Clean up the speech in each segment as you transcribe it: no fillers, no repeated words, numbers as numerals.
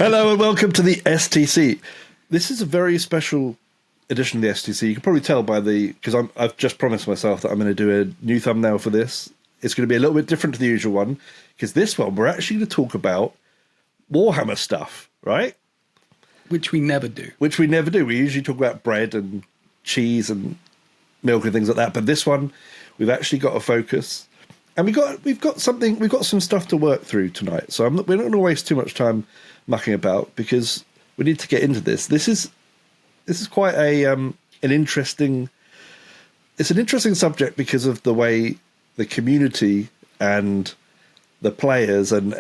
Hello and welcome to the STC. This is a very special edition of the STC. You can probably tell by because I've just promised myself that I'm going to do a new thumbnail for this. It's going to be a little bit different to the usual one, because this one we're actually going to talk about Warhammer stuff, right? Which we never do. We usually talk about bread and cheese and milk and things like that. But this one, we've actually got a focus, and we've got some stuff to work through tonight. So we're not going to waste too much time mucking about, because we need to get into this. This is quite an interesting subject, because of the way the community and the players and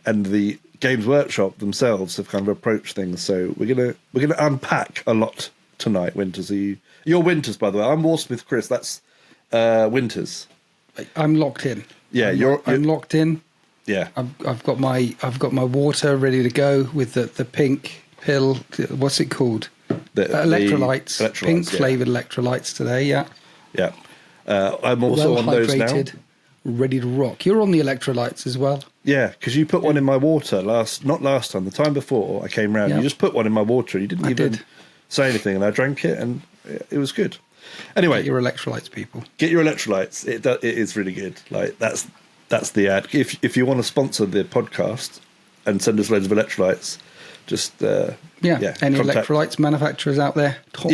the Games Workshop themselves have kind of approached things. So we're gonna unpack a lot tonight. Winters, you're Winters, by the way. I'm Warsmith Chris. That's Winters. I'm locked in. Yeah, I'm locked in. Yeah, I've got my water ready to go with the pink pill. What's it called? Electrolytes. Pink flavored electrolytes today. Yeah. Yeah. I'm also on those now. Ready to rock. You're on the electrolytes as well. Yeah, because you put one in my water not last time, the time before I came round. Yeah. You just put one in my water. You didn't even say anything, and I drank it, and it was good. Anyway, get your electrolytes, people. Get your electrolytes. It is really good. Like that's the ad. If you want to sponsor the podcast and send us loads of electrolytes, just any electrolytes manufacturers out there, talk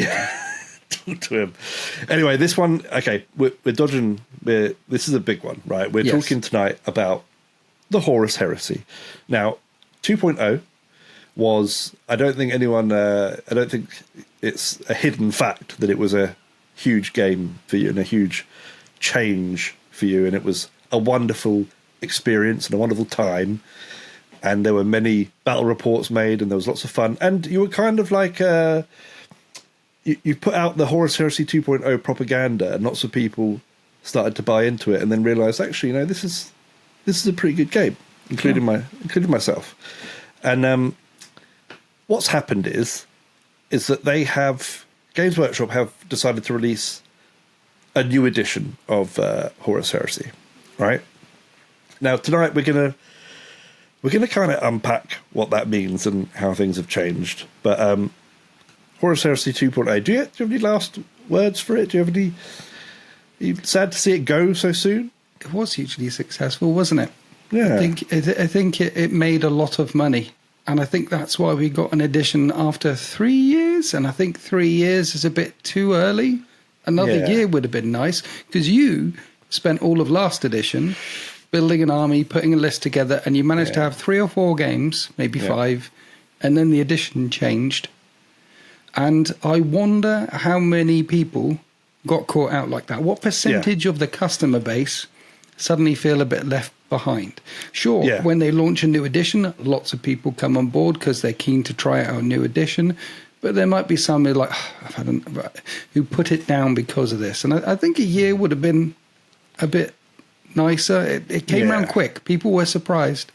to him. Anyway, this one, okay, we're dodging. This is a big one, right? We're talking tonight about the Horus Heresy. Now, 2.0 was, I don't think it's a hidden fact that it was a huge game for you and a huge change for you, and it was a wonderful experience and a wonderful time, and there were many battle reports made, and there was lots of fun, and you were kind of like you put out the Horus Heresy 2.0 propaganda, and lots of people started to buy into it, and then realised, actually, this is a pretty good game, including myself. And what's happened is that Games Workshop have decided to release a new edition of Horus Heresy, right? Now tonight we're gonna kind of unpack what that means and how things have changed. But Horus Heresy 2.0. Do you have any last words for it? Are you sad to see it go so soon? It was hugely successful, wasn't it? Yeah. I think it made a lot of money. And I think that's why we got an edition after 3 years. And I think 3 years is a bit too early. Another year would have been nice, because you spent all of last edition building an army, putting a list together, and you managed to have 3 or 4 games, maybe 5, and then the edition changed. And I wonder how many people got caught out like that. What percentage of the customer base suddenly feel a bit left behind? Sure, when they launch a new edition, lots of people come on board because they're keen to try out a new edition. But there might be some who put it down because of this. And I think a year would have been a bit nicer. It came around quick. People were surprised.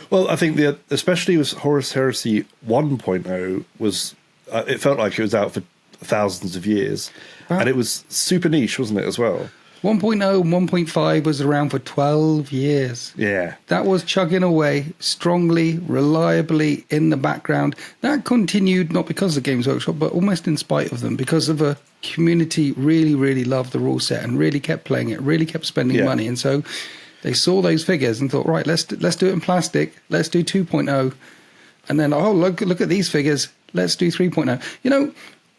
Well, I think especially with Horus Heresy 1.0 was... it felt like it was out for thousands of years. And it was super niche, wasn't it, as well? 1.0 and 1.5 was around for 12 years. Yeah. That was chugging away strongly, reliably in the background. That continued not because of Games Workshop, but almost in spite of them, because of a community really, really loved the rule set and really kept playing it, really kept spending money. And so they saw those figures and thought, right, let's do it in plastic. Let's do 2.0. And then, look at these figures. Let's do 3.0.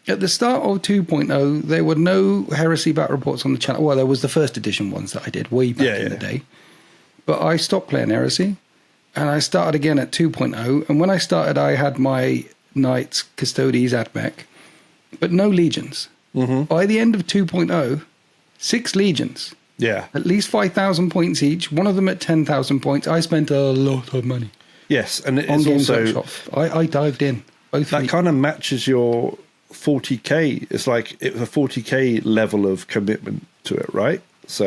At the start of 2.0, there were no Heresy battle reports on the channel. Well, there was the first edition ones that I did way back in the day. But I stopped playing Heresy, and I started again at 2.0. And when I started, I had my Knights, Custodes, Admech, but no Legions. Mm-hmm. By the end of 2.0, 6 Legions. Yeah. At least 5,000 points each, one of them at 10,000 points. I spent a lot of money. Yes, and it's also... I dived in. That kind of matches your 40k. It's like a 40k level of commitment to it, right? So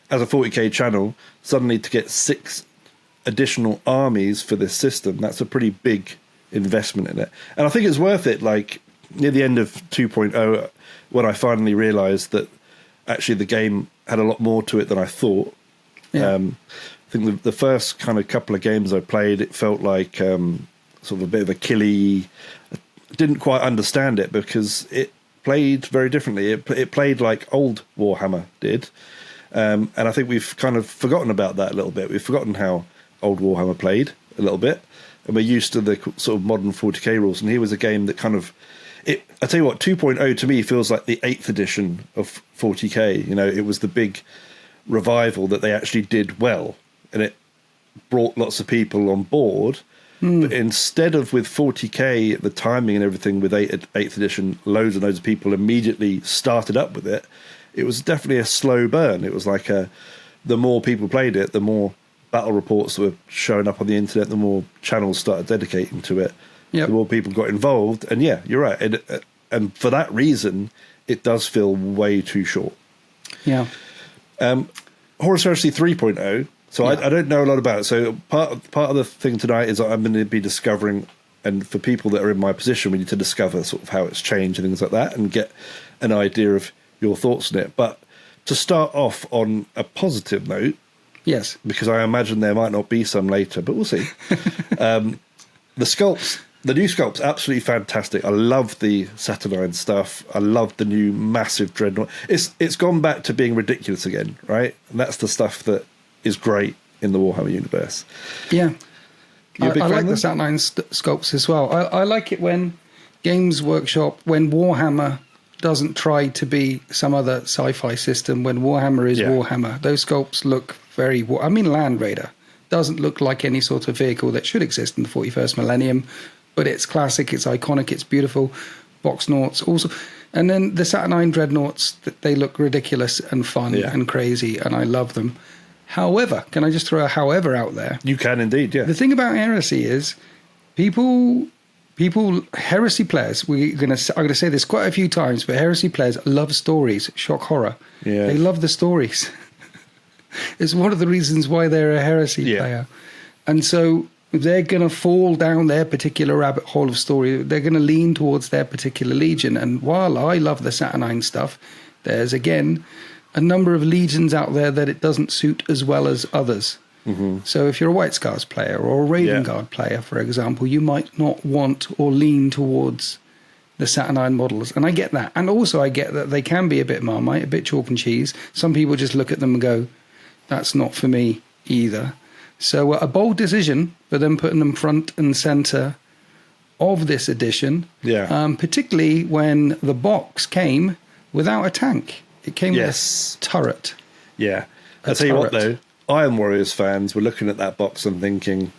as a 40k channel, suddenly to get 6 additional armies for this system, that's a pretty big investment in it. And I think it's worth it. Like near the end of 2.0, when I finally realized that actually the game had a lot more to it than I thought. I think the first kind of couple of games I played, it felt like sort of a bit of a killy. Didn't quite understand it because it played very differently. It played like old Warhammer did, and I think we've kind of forgotten about that a little bit. We've forgotten how old Warhammer played a little bit, and we're used to the sort of modern 40k rules. And here was a game that kind of I tell you what, 2.0 to me feels like the 8th edition of 40k. You know, it was the big revival that they actually did well, and it brought lots of people on board. But instead of with 40k, the timing and everything with 8th edition, loads and loads of people immediately started up with it. It was definitely a slow burn. It was like the more people played it, the more battle reports were showing up on the internet, the more channels started dedicating to it, the more people got involved. And yeah, you're right. And for that reason, it does feel way too short. Yeah. Horus Heresy 3.0. So I don't know a lot about it. So part of the thing tonight is I'm going to be discovering, and for people that are in my position, we need to discover sort of how it's changed and things like that, and get an idea of your thoughts on it. But to start off on a positive note, yes, because I imagine there might not be some later, but we'll see. The new sculpts, absolutely fantastic. I love the Saturnine stuff. I love the new massive dreadnought. It's gone back to being ridiculous again, right? And that's the stuff that is great in the Warhammer universe. Yeah. I like the Saturnine sculpts as well. I like it when Games Workshop, when Warhammer doesn't try to be some other sci-fi system, when Warhammer is Warhammer. Those sculpts look very... Land Raider doesn't look like any sort of vehicle that should exist in the 41st millennium, but it's classic, it's iconic, it's beautiful. Boxnauts also. And then the Saturnine Dreadnoughts, they look ridiculous and fun and crazy, and I love them. However, can I just throw a however out there? You can indeed, yeah. The thing about Heresy is people, Heresy players, I'm going to say this quite a few times, but Heresy players love stories, shock horror. Yeah. They love the stories. It's one of the reasons why they're a Heresy player. And so if they're going to fall down their particular rabbit hole of story, they're going to lean towards their particular legion. And while I love the Saturnine stuff, there's, again, a number of legions out there that it doesn't suit as well as others. Mm-hmm. So if you're a White Scars player or a Raven Guard player, for example, you might not want or lean towards the Saturnine models. And I get that. And also I get that they can be a bit Marmite, a bit chalk and cheese. Some people just look at them and go, that's not for me either. So a bold decision for them putting them front and center of this edition, particularly when the box came without a tank. It came with a turret. Yeah. I'll tell you what, though, Iron Warriors fans were looking at that box and thinking,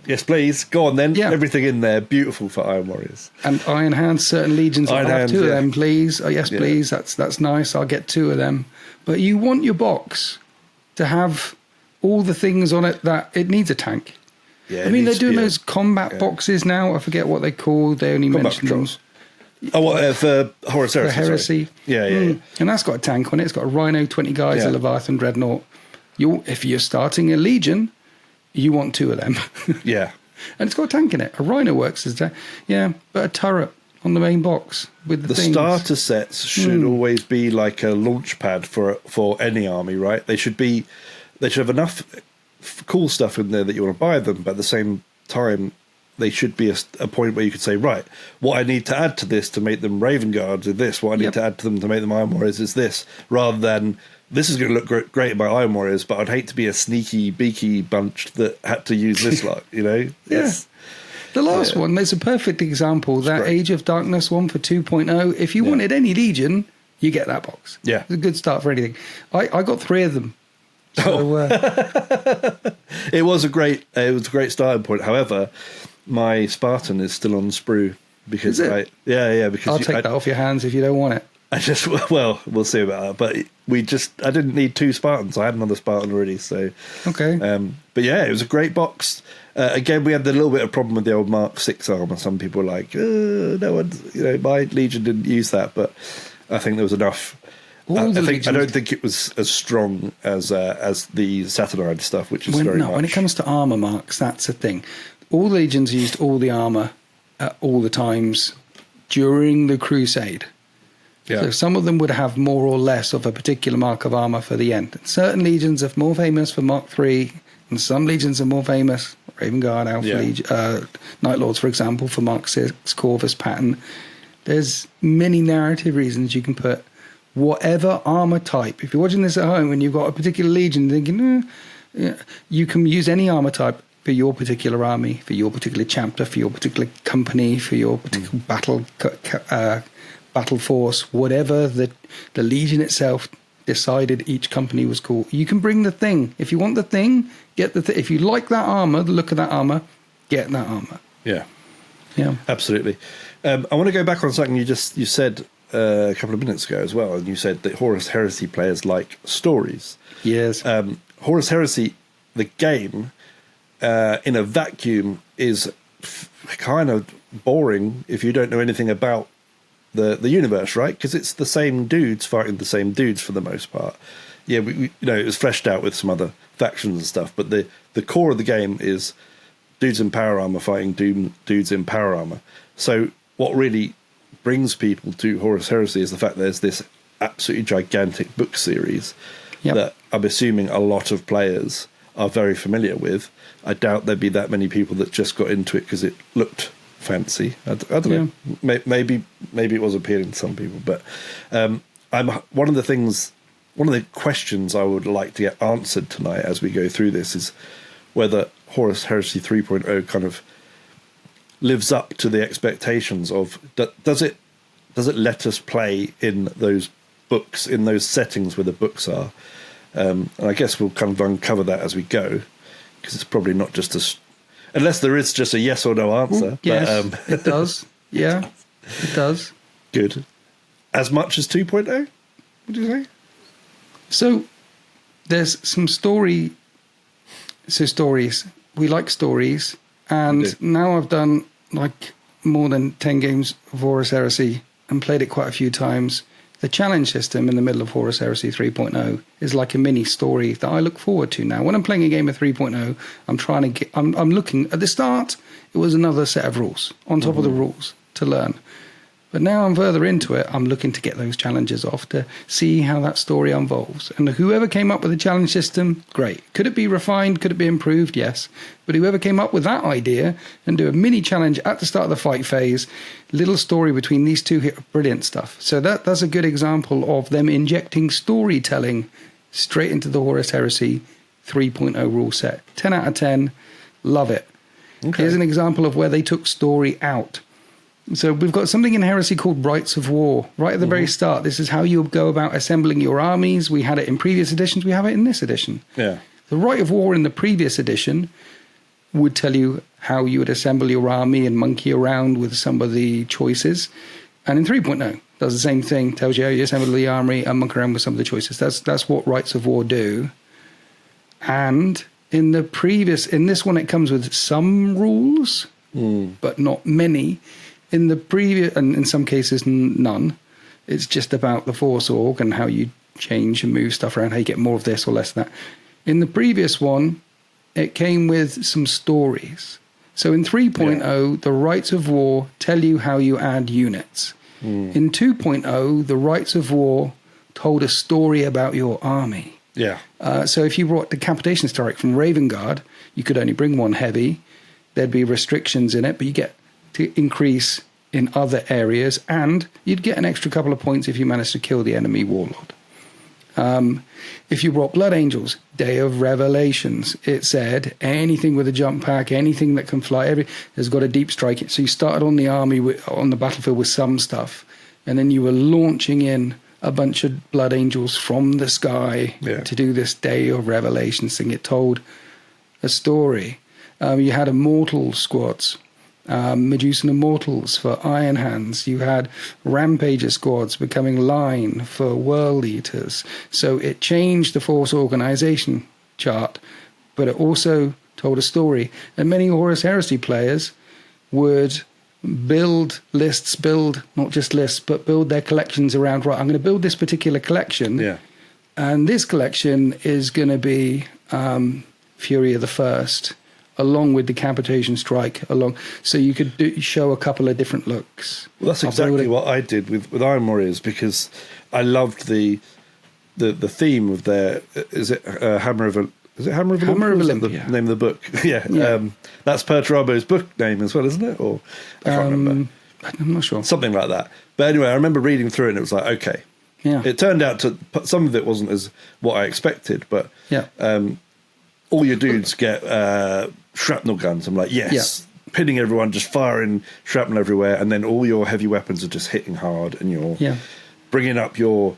yes, please, go on then. Yeah. Everything in there, beautiful for Iron Warriors. And Iron Hands, certain legions, I'll have two of them, please. Oh, yes, please, that's nice, I'll get two of them. But you want your box to have all the things on it that it needs a tank. Yeah, I mean, they're doing those combat boxes now. I forget what they call. They only mention them. Oh, what, for Horus Heresy? For Heresy. Yeah. And that's got a tank on it. It's got a Rhino, 20 guys, a Leviathan Dreadnought. If you're starting a Legion, you want two of them. Yeah. And it's got a tank in it. A Rhino works as a tank. Yeah, but a turret on the main box with the things. Starter sets should always be like a launch pad for any army, right? They should have enough cool stuff in there that you want to buy them, but at the same time, they should be a point where you could say, right, what I need to add to this to make them Raven Guards is this, what I need to add to them to make them Iron Warriors is this, rather than this is going to look great in my Iron Warriors, but I'd hate to be a sneaky, beaky bunch that had to use this lot, you know? Yes. The last one, there's a perfect example, that Age of Darkness one for 2.0. If you wanted any Legion, you get that box. Yeah. It's a good start for anything. I got 3 of them. So, it was a great starting point. However, my Spartan is still on sprue because because I'll take that off your hands if you don't want it. We'll see about that. But I didn't need 2 Spartans. I had another Spartan already. So okay. But yeah, it was a great box. Again, we had a little bit of problem with the old Mark 6 armor. Some people were like, no one, my Legion didn't use that, but I think there was enough. I don't think it was as strong as the Saturnine stuff, which is very much. When it comes to armor marks, that's the thing. All the legions used all the armor at all the times during the Crusade. Yeah. So some of them would have more or less of a particular mark of armor for the end. And certain legions are more famous for Mark III, and some legions are more famous Raven Guard, Alpha Legion, Night Lords, for example, for Mark 6, Corvus pattern. There's many narrative reasons you can put whatever armor type. If you're watching this at home and you've got a particular legion thinking, you can use any armor type for your particular army, for your particular chapter, for your particular company, for your particular battle force, whatever the legion itself decided each company was called. You can bring the thing. If you want the thing, get the thing. If you like that armor, the look of that armor, get that armor. Yeah. Yeah. Absolutely. I want to go back on something you said a couple of minutes ago as well, and you said that Horus Heresy players like stories. Yes. Horus Heresy, the game, in a vacuum, is kind of boring if you don't know anything about the universe, right? Because it's the same dudes fighting the same dudes for the most part. Yeah, we it was fleshed out with some other factions and stuff, but the core of the game is dudes in power armor fighting dudes in power armor. So what really brings people to Horus Heresy is the fact that there's this absolutely gigantic book series that I'm assuming a lot of players are very familiar with. I doubt there'd be that many people that just got into it because it looked fancy. I don't know. Maybe it was appealing to some people, but one of the questions I would like to get answered tonight as we go through this is whether Horus Heresy 3.0 kind of lives up to the expectations of does it let us play in those books, in those settings where the books are, and I guess we'll kind of uncover that as we go, because it's probably not just unless there is just a yes or no answer. Yes, but, it does. Yeah, it does. Good. As much as 2.0, would you say? So there's some stories. We like stories, and now I've done like more than 10 games of Horus Heresy and played it quite a few times. The challenge system in the middle of Horus Heresy 3.0 is like a mini story that I look forward to now. When I'm playing a game of 3.0, I'm looking at the start. It was another set of rules on top of the rules to learn. But now I'm further into it, I'm looking to get those challenges off to see how that story unfolds. And whoever came up with the challenge system, great. Could it be refined? Could it be improved? Yes. But whoever came up with that idea and do a mini challenge at the start of the fight phase, little story between these two, brilliant stuff. So that's a good example of them injecting storytelling straight into the Horus Heresy 3.0 rule set. 10 out of 10. Love it. Okay. Here's an example of where they took story out. So we've got something in Heresy called Rites of War. Right at the very start, this is how you go about assembling your armies. We had it in previous editions. We have it in this edition. Yeah. The Rite of War in the previous edition would tell you how you would assemble your army and monkey around with some of the choices. And in 3.0, does the same thing, tells you how you assemble the army and monkey around with some of the choices. That's what Rites of War do. And in this one, it comes with some rules, but not many. In the previous, and in some cases, none. It's just about the Force Org and how you change and move stuff around, how you get more of this or less of that. In the previous one, it came with some stories. So in 3.0, the Rites of War tell you how you add units. In 2.0, the Rites of War told a story about your army. Yeah. So if you brought Decapitation Strike from Raven Guard, you could only bring one heavy. There'd be restrictions in it, but you get to increase in other areas, and you'd get an extra couple of points if you managed to kill the enemy warlord. If you brought Blood Angels, Day of Revelations, it said anything with a jump pack, anything that can fly, has got a deep strike. So you started on the army, on the battlefield with some stuff, and then you were launching in a bunch of Blood Angels from the sky to do this Day of Revelations thing. It told a story. You had Immortal squads, Medusan Immortals for Iron Hands. You had Rampager squads becoming line for World Eaters. So it changed the force organization chart, but it also told a story. And many Horus Heresy players would build not just lists, but build their collections around, right, I'm going to build this particular collection. Yeah. And this collection is going to be Fury of the First, along with Decapitation Strike, so you could show a couple of different looks. Well, that's exactly what I did with Iron Warriors, because I loved the theme of their, is it Hammer of Is it Hammer of Olympia? Hammer of Or is that Olympia. the name of the book? Yeah. Yeah. That's Perturabo's book name as well, isn't it? Or I can't remember. I'm not sure. Something like that. But anyway, I remember reading through it and it was like, okay. Yeah. It turned out to, some of it wasn't as what I expected, but Yeah. all your dudes get shrapnel guns. I'm like, yes. Pinning everyone, just firing shrapnel everywhere, and then all your heavy weapons are just hitting hard, and you're bringing up your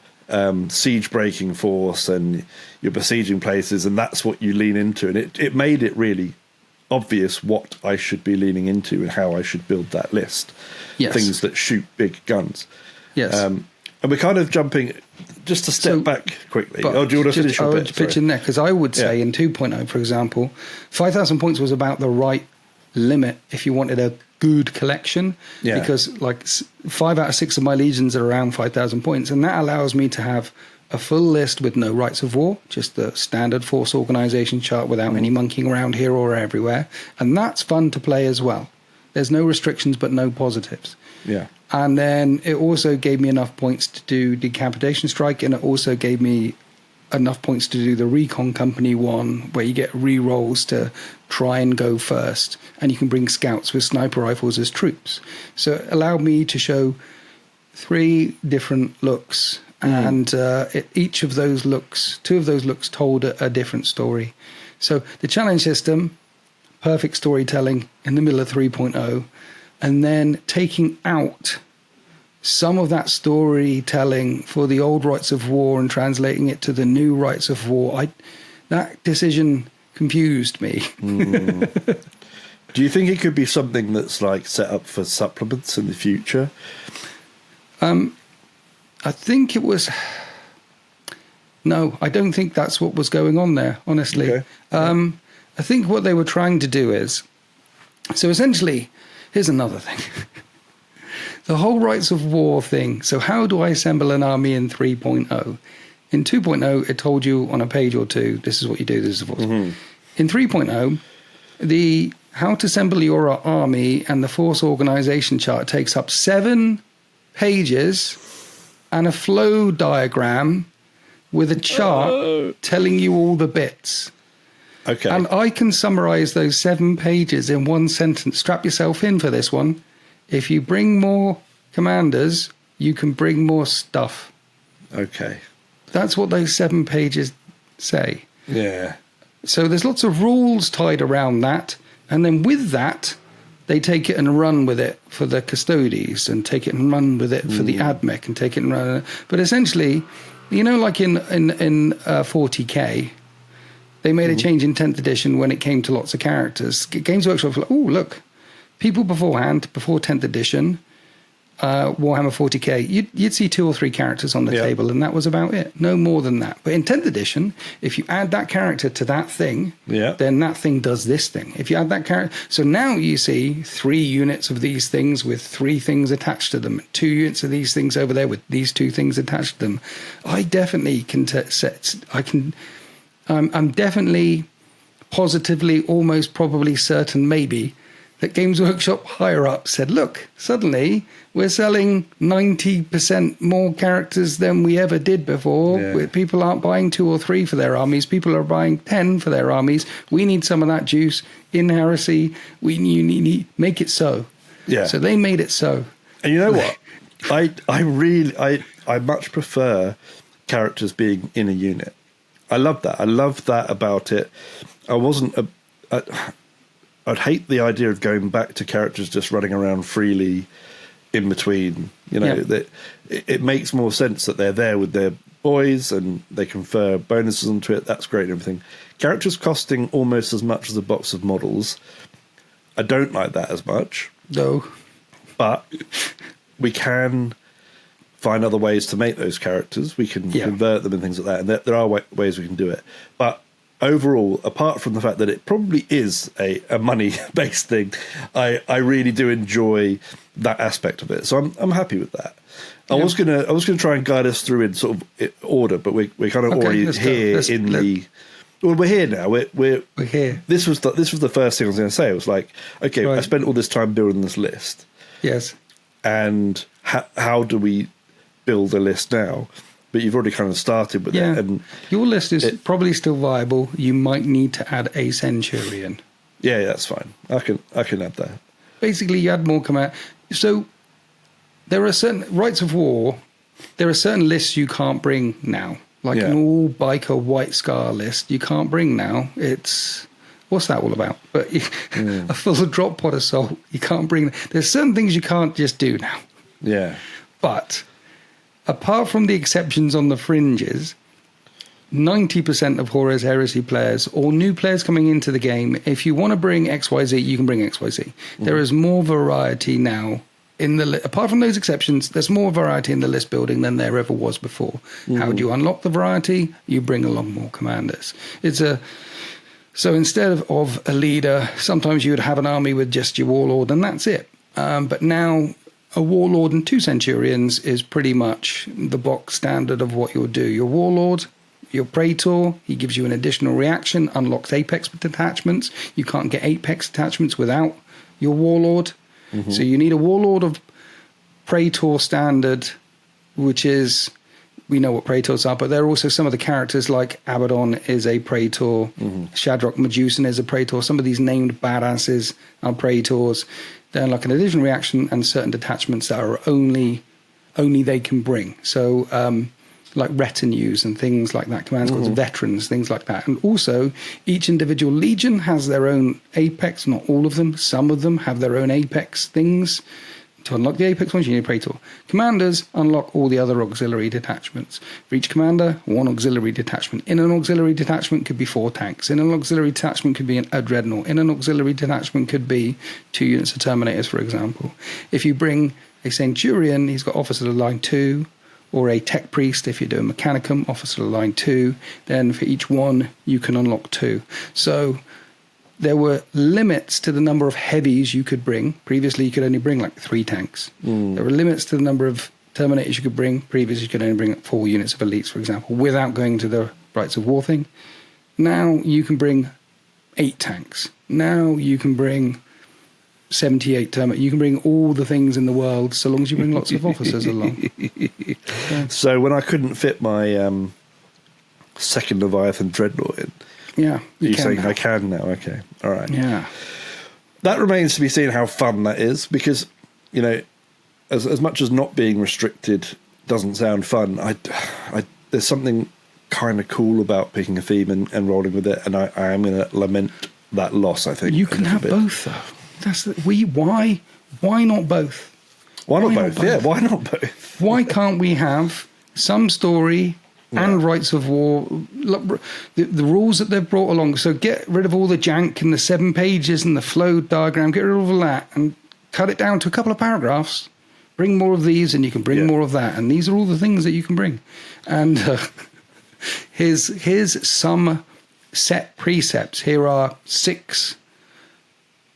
siege breaking force and you're besieging places, and that's what you lean into. And it made it really obvious what I should be leaning into and how I should build that list. Yes. Things that shoot big guns. Yes. And we're kind of jumping, just to step back quickly. Do you want to finish your bit? I would pitch in there, because I would say in 2.0, for example, 5,000 points was about the right limit if you wanted a good collection. Yeah. Because like 5 out of 6 of my legions are around 5,000 points, and that allows me to have a full list with no rights of war, just the standard force organization chart without any monkeying around here or everywhere. And that's fun to play as well. There's no restrictions but no positives. Yeah. And then it also gave me enough points to do Decapitation Strike, and it also gave me enough points to do the Recon Company one, where you get re-rolls to try and go first, and you can bring scouts with sniper rifles as troops. So it allowed me to show 3 different looks, and each of those looks, 2 of those looks told a different story. So the challenge system, perfect storytelling in the middle of 3.0, and then taking out some of that storytelling for the old rights of war and translating it to the new rights of war. That decision confused me. Do you think it could be something that's like set up for supplements in the future? I think it was... No, I don't think that's what was going on there, honestly. Okay. I think what they were trying to do is... So essentially, here's another thing. The whole rights of war thing. So how do I assemble an army in 3.0? In 2.0, it told you on a page or 2, this is what you do, this is the force. In 3.0, the how to assemble your army and the force organization chart takes up 7 pages and a flow diagram with a chart telling you all the bits. Okay. And I can summarize those 7 pages in one sentence. Strap yourself in for this one. If you bring more commanders, you can bring more stuff. Okay. That's what those 7 pages say. Yeah. So there's lots of rules tied around that. And then with that, they take it and run with it for the custodies, and take it and run with it for the admech, and take it and run. But essentially, you know, like in 40K, they made a change in 10th edition when it came to lots of characters. Games Workshop was like, oh, look, people beforehand, before 10th edition, Warhammer 40k, you'd see 2 or 3 characters on the table, and that was about it. No more than that. But in 10th edition, if you add that character to that thing, then that thing does this thing. If you add that character... So now you see 3 units of these things with 3 things attached to them, 2 units of these things over there with these 2 things attached to them. I definitely can I'm definitely, positively, almost probably certain, maybe, that Games Workshop higher up said, look, suddenly we're selling 90% more characters than we ever did before. Yeah. People aren't buying 2 or 3 for their armies. People are buying 10 for their armies. We need some of that juice in Heresy. You need make it so. Yeah. So they made it so. And you know what? I much prefer characters being in a unit. I love that. I love that about it. I'd hate the idea of going back to characters just running around freely in between. You know, that it makes more sense that they're there with their boys and they confer bonuses onto it. That's great and everything. Characters costing almost as much as a box of models, I don't like that as much. No. But we can find other ways to make those characters. We can convert them and things like that. And there are ways we can do it. But overall, apart from the fact that it probably is a money-based thing, I really do enjoy that aspect of it. So I'm happy with that. I was gonna try and guide us through in sort of order, but we're kind of already here Well, we're here now. We're here. This was the first thing I was going to say. It was like, okay, I spent all this time building this list. Yes. And how do we build a list now? but you've already kind of started with it. And your list is probably still viable. You might need to add a Centurion. Yeah, that's fine. I can add that. Basically, you add more command. So there are certain rights of war. There are certain lists you can't bring now, like an all biker White Scar list. You can't bring now. It's what's that all about? But a full drop pod assault, you can't bring. There's certain things you can't just do now. Yeah. But apart from the exceptions on the fringes, 90% of Horus Heresy players or new players coming into the game, if you want to bring XYZ, you can bring XYZ. There is more variety now in the apart from those exceptions, there's more variety in the list building than there ever was before. How do you unlock the variety? You bring along more commanders. So instead of a leader, sometimes you would have an army with just your warlord and that's it. But now a warlord and 2 centurions is pretty much the box standard of what you'll do. Your warlord, your praetor, he gives you an additional reaction, unlocks apex detachments. You can't get apex detachments without your warlord. So you need a warlord of praetor standard, which is, we know what praetors are, but there are also some of the characters like Abaddon is a praetor, Shadrach Medusan is a praetor. Some of these named badasses are praetors. They're like an additional reaction and certain detachments that are only they can bring. So like retinues and things like that, command squads, veterans, things like that. And also, each individual legion has their own apex, not all of them. Some of them have their own apex things. To unlock the apex ones, you need a praetor. Commanders unlock all the other auxiliary detachments. For each commander, 1 auxiliary detachment. In an auxiliary detachment could be 4 tanks. In an auxiliary detachment could be a dreadnought. In an auxiliary detachment could be 2 units of terminators, for example. If you bring a centurion, he's got officer of line 2, or a tech priest, if you're doing mechanicum, officer of line 2, then for each one, you can unlock 2. So there were limits to the number of heavies you could bring. Previously, you could only bring like 3 tanks. There were limits to the number of terminators you could bring. Previously, you could only bring 4 units of elites, for example, without going to the rights of war thing. Now you can bring 8 tanks. Now you can bring 78 terminators. You can bring all the things in the world, so long as you bring lots of officers along. So when I couldn't fit my second Leviathan Dreadnought in, you're saying now. I can now. Okay, all right. Yeah, that remains to be seen how fun that is, because as much as not being restricted doesn't sound fun, I there's something kind of cool about picking a theme and rolling with it, and I am going to lament that loss. I think you can have both though. Why not both? Why not both? Yeah, why not both? Why can't we have some story and rights of war? Look, the rules that they've brought along. So get rid of all the jank and the 7 pages and the flow diagram. Get rid of all that and cut it down to a couple of paragraphs. Bring more of these, and you can bring more of that. And these are all the things that you can bring. And here's some set precepts. Here are 6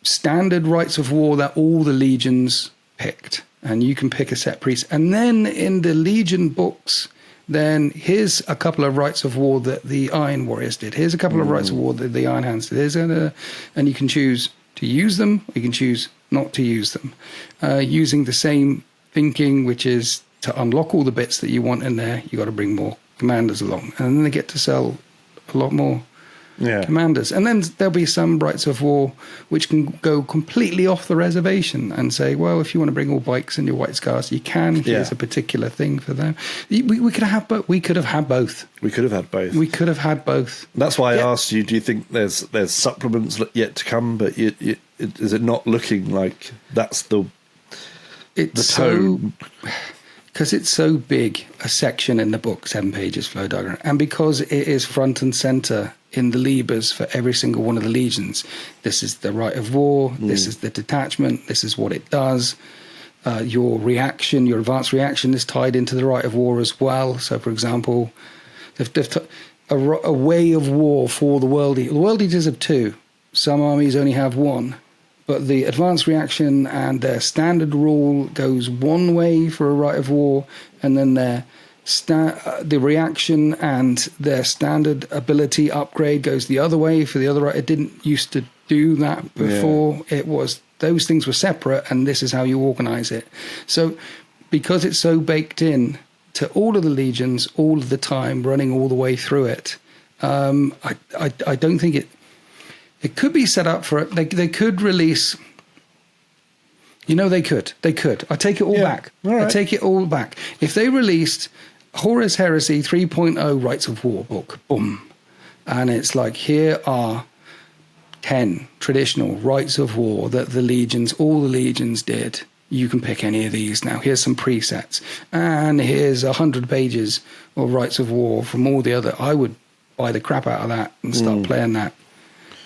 standard rights of war that all the legions picked, and you can pick a set precept. And then in the legion books, then here's a couple of rights of war that the Iron Warriors did. Here's a couple of rights of war that the Iron Hands did. And you can choose to use them, or you can choose not to use them, using the same thinking, which is to unlock all the bits that you want in there, you got to bring more commanders along, and then they get to sell a lot more commanders. And then there'll be some rights of war which can go completely off the reservation and say, well, if you want to bring all bikes and your White Scars, you can. Here's a particular thing for them. We could have both. We could have had both. We could have had both. We could have had both. That's why I asked you, do you think there's supplements yet to come? But is it not looking like that's the tone? Because it's so big, a section in the book, 7 pages flow diagram, and because it is front and center in the Libers for every single one of the legions. This is the right of war, this is the detachment, this is what it does. Your reaction, your advanced reaction is tied into the right of war as well. So, for example, a way of war for the World Eaters. The World Eaters have 2. Some armies only have 1. But the advanced reaction and their standard rule goes one way for a right of war, and then the reaction and their standard ability upgrade goes the other way for the other right. It didn't used to do that before. It was, those things were separate, and this is how you organize it. So because it's so baked in, to all of the legions all of the time, running all the way through it. I don't think it could be set up for it. They could release. They could. I take it all back. All right. I take it all back. If they released Horus Heresy 3.0 Rights of War book, boom, and it's like, here are 10 traditional rights of war that all the legions did. You can pick any of these now. Here's some presets. And here's 100 pages of rights of war from all the other. I would buy the crap out of that and start playing that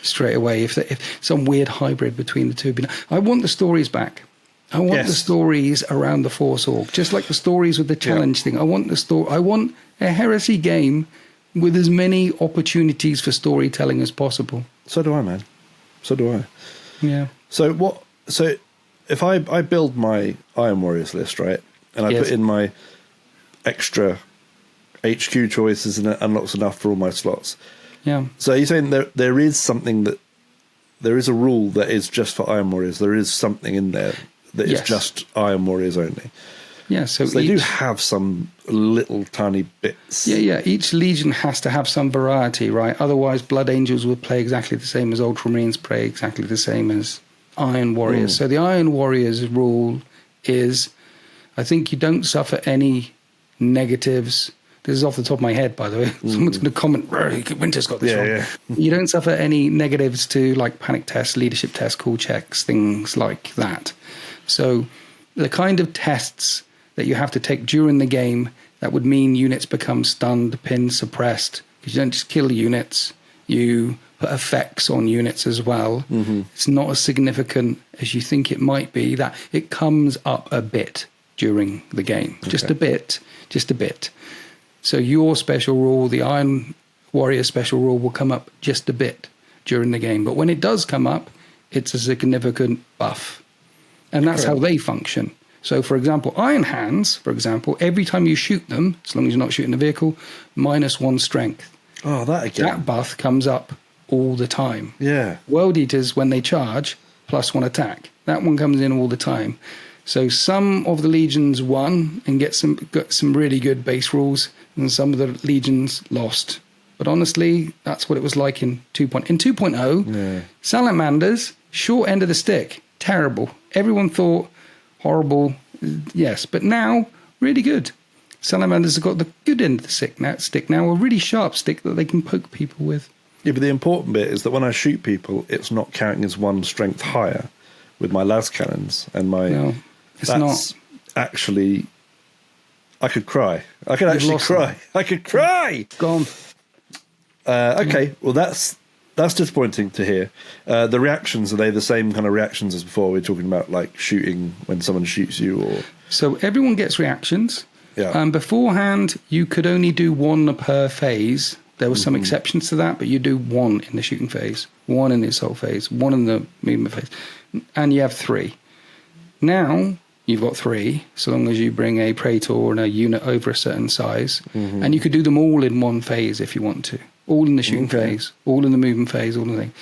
straight away. If some weird hybrid between the two. I want the stories back. I want the stories around the Force Org, just like the stories with the challenge thing. I want I want a Heresy game with as many opportunities for storytelling as possible. So do I, man. So do I. Yeah. So if I build my Iron Warriors list, right, and I put in my extra HQ choices and it unlocks enough for all my slots. Yeah. So you're saying there is something there is a rule that is just for Iron Warriors. There is something in there that is just Iron Warriors only. Yeah, so they do have some little tiny bits. Yeah. Each legion has to have some variety, right? Otherwise, Blood Angels would play exactly the same as Ultramarines play exactly the same as Iron Warriors. So the Iron Warriors rule is, I think you don't suffer any negatives. This is off the top of my head, by the way. Someone's going to comment, Winter's got this wrong. Yeah. You don't suffer any negatives to like panic tests, leadership tests, cool checks, things like that. So the kind of tests that you have to take during the game, that would mean units become stunned, pinned, suppressed. Because you don't just kill units, you put effects on units as well. It's not as significant as you think it might be. That it comes up a bit during the game. Okay. Just a bit. So your special rule, the Iron Warrior special rule, will come up just a bit during the game. But when it does come up, it's a significant buff. And that's how they function. So, for example, Iron Hands, every time you shoot them, as long as you're not shooting the vehicle, -1 strength. Oh, that again. That buff comes up all the time. Yeah. World Eaters, when they charge, +1 attack. That one comes in all the time. So some of the legions won and got some really good base rules, and some of the legions lost. But honestly, that's what it was like in 2.0. In 2.0, Salamanders, short end of the stick, terrible. Everyone thought horrible, yes, but now really good. Salamanders have got the good end of the stick now, a really sharp stick that they can poke people with. Yeah, but the important bit is that when I shoot people, it's not counting as 1 strength higher with my las cannons and my. No, it's not. Actually, I could cry. I could actually cry. I could cry. Gone. Okay, well that's disappointing to hear. The reactions, are they the same kind of reactions as before? We're talking about like shooting when someone shoots you, or so everyone gets reactions. Yeah. Beforehand, you could only do 1 per phase. There were some exceptions to that, but you do 1 in the shooting phase, 1 in the assault phase, 1 in the movement phase, and you have 3. Now you've got 3, so long as you bring a Praetor and a unit over a certain size, and you could do them all in 1 phase if you want to. All in the shooting phase, all in the movement phase, all in the thing.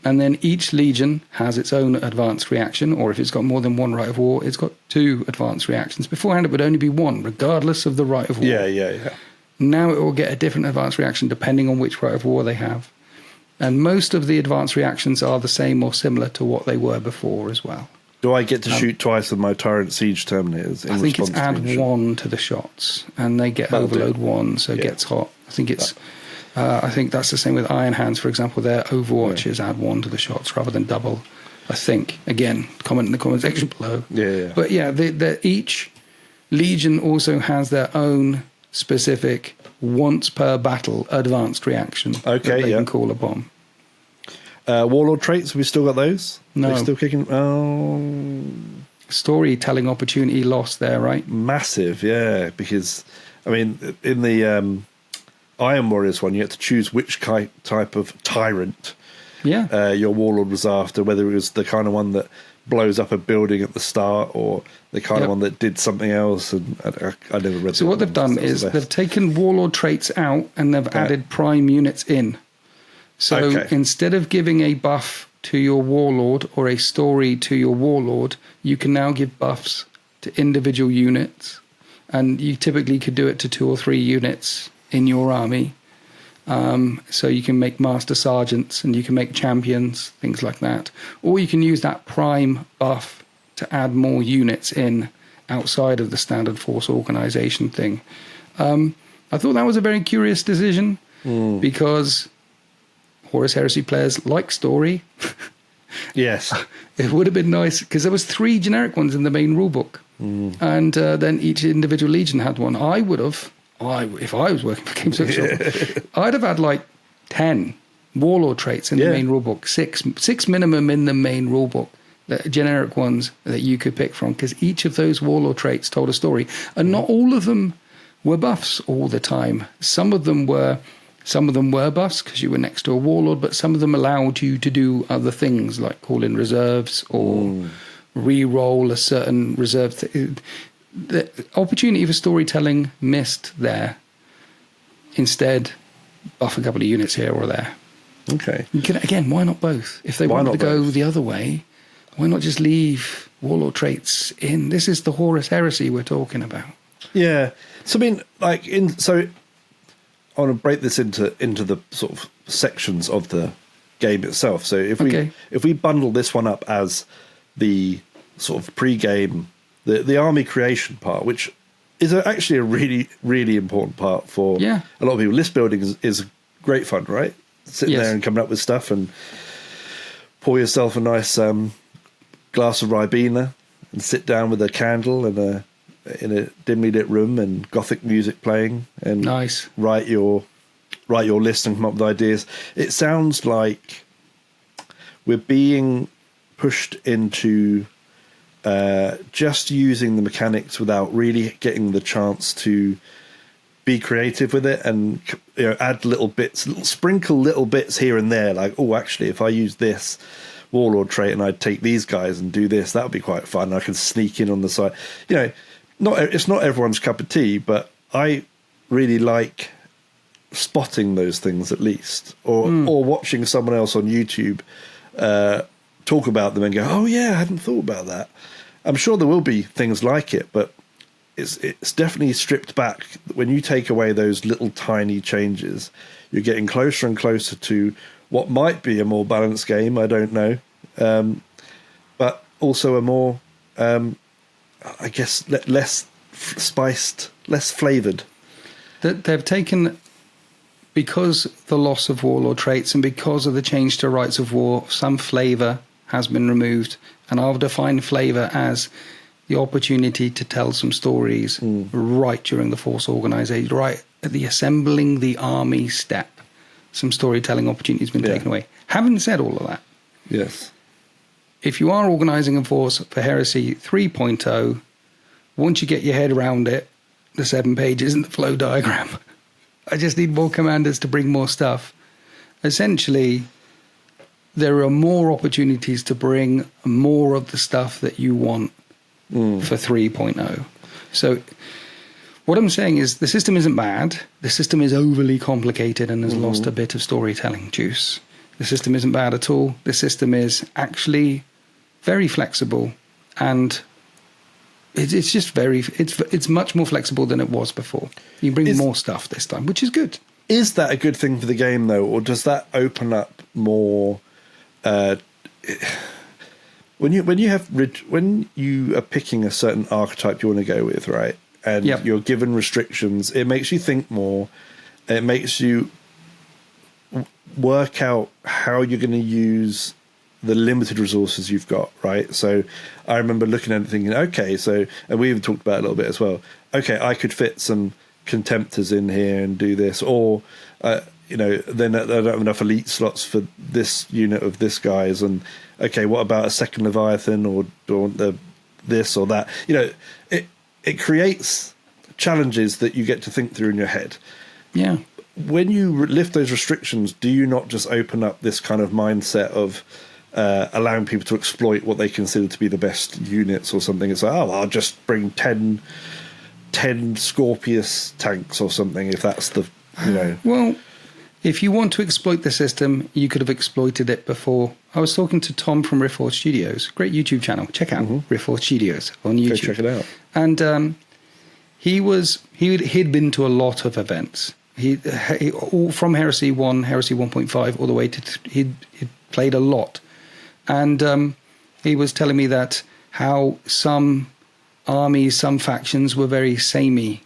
And then each legion has its own advanced reaction, or if it's got more than 1 right of war, it's got 2 advanced reactions. Beforehand, it would only be 1, regardless of the right of war. Yeah. Now it will get a different advanced reaction depending on which right of war they have. And most of the advanced reactions are the same or similar to what they were before as well. Do I get to shoot twice with my Tyrant Siege Terminators? I think it's add 1 to the shots, and they get overload 1, so it gets hot. I think it's... I think that's the same with Iron Hands, for example. Their Overwatches add 1 to the shots rather than double, I think. Again, comment in the comment section below. Yeah. But yeah, each legion also has their own specific once per battle advanced reaction that they can call upon. Warlord traits, have we still got those? No. They're still kicking? Oh. Storytelling opportunity lost there, right? Massive, yeah. Because, I mean, in the Iron Warriors one, you had to choose which type of tyrant your warlord was after, whether it was the kind of one that blows up a building at the start or the kind of one that did something else. And I never read. So what they've done is they've taken warlord traits out and they've added prime units in. So instead of giving a buff to your warlord or a story to your warlord, you can now give buffs to individual units. and you typically could do it to 2 or 3 units in your army. So you can make master sergeants and you can make champions, things like that. Or you can use that prime buff to add more units in outside of the standard force organization thing. I thought that was a very curious decision because Horus Heresy players like story. Yes. It would have been nice because there was 3 generic ones in the main rulebook. And then each individual legion had one. If I was working for Games Workshop, I'd have had like 10 warlord traits in the main rulebook, six minimum in the main rulebook, the generic ones that you could pick from, because each of those warlord traits told a story, and not all of them were buffs all the time. Some of them were buffs because you were next to a warlord, but some of them allowed you to do other things like call in reserves or re-roll a certain reserve. The opportunity for storytelling missed there. Instead, buff a couple of units here or there. Okay. Again, why not both? If they wanted to go the other way, why not just leave warlord traits in? This is the Horus Heresy we're talking about. Yeah. So I mean, I want to break this into the sort of sections of the game itself. So if we bundle this one up as the sort of pre-game, the army creation part, which is actually a really, really important part for a lot of people. List building is great fun, right? Sitting there and coming up with stuff and pour yourself a nice glass of Ribena and sit down with a candle and in a dimly lit room and gothic music playing and write your list and come up with ideas. It sounds like we're being pushed into just using the mechanics without really getting the chance to be creative with it and add little bits, sprinkle little bits here and there, like, oh, actually, if I use this warlord trait and I'd take these guys and do this, that would be quite fun. I can sneak in on the side. It's not everyone's cup of tea, but I really like spotting those things at least, or watching someone else on YouTube talk about them and go, oh yeah, I hadn't thought about that. I'm sure there will be things like it, but it's definitely stripped back. When you take away those little tiny changes, you're getting closer and closer to what might be a more balanced game. I don't know, but also a more, I guess, less spiced, less flavoured. They've taken, because the loss of warlord traits and because of the change to rights of war, some flavour has been removed, and I'll define flavour as the opportunity to tell some stories right during the force organisation, right at the assembling the army step. Some storytelling opportunity has been taken away. Having said all of that, yes, if you are organising a force for Heresy 3.0, once you get your head around it, the 7 pages and the flow diagram, I just need more commanders to bring more stuff. Essentially, there are more opportunities to bring more of the stuff that you want for 3.0. So what I'm saying is the system isn't bad. The system is overly complicated and has lost a bit of storytelling juice. The system isn't bad at all. The system is actually very flexible, and it's just it's much more flexible than it was before. You bring more stuff this time, which is good. Is that a good thing for the game though, or does that open up more? When you are picking a certain archetype you want to go with, right, and you're given restrictions, it makes you think more. It makes you work out how you're going to use the limited resources you've got, right? So I remember looking at it thinking, okay, and we even talked about it a little bit as well. Okay, I could fit some contemptors in here and do this, or then I don't have enough elite slots for this unit of this guy's, and okay, what about a second Leviathan or this or that? It creates challenges that you get to think through in your head. Yeah. When you lift those restrictions, do you not just open up this kind of mindset of allowing people to exploit what they consider to be the best units or something? It's like, oh, I'll just bring 10 Scorpius tanks or something, if that's the, Well, if you want to exploit the system, you could have exploited it before. I was talking to Tom from Riftforge Studios, great YouTube channel. Check out Riftforge Studios on YouTube. Go check it out. And He'd been to a lot of events. He all from Heresy 1, Heresy 1.5, all the way to he'd played a lot, and he was telling me that how some armies, some factions were very samey,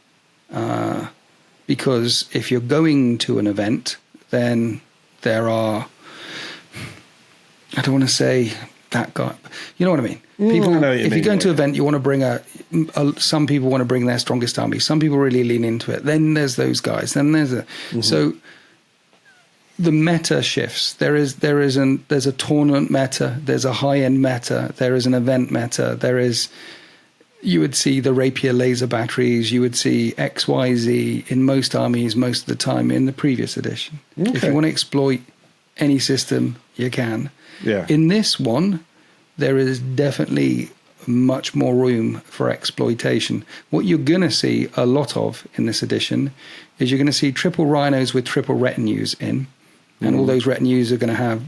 because if you're going to an event, then there are, I don't want to say that guy, you know what I mean? People, if you go into an event, you want to bring some people want to bring their strongest army. Some people really lean into it. Then there's those guys. Then there's so the meta shifts. There's a tournament meta. There's a high end meta. There is an event meta. You would see the rapier laser batteries. You would see XYZ in most armies most of the time in the previous edition. Okay. If you want to exploit any system, you can. Yeah. In this one, there is definitely much more room for exploitation. What you're going to see a lot of in this edition is you're going to see triple rhinos with triple retinues in, and all those retinues are going to have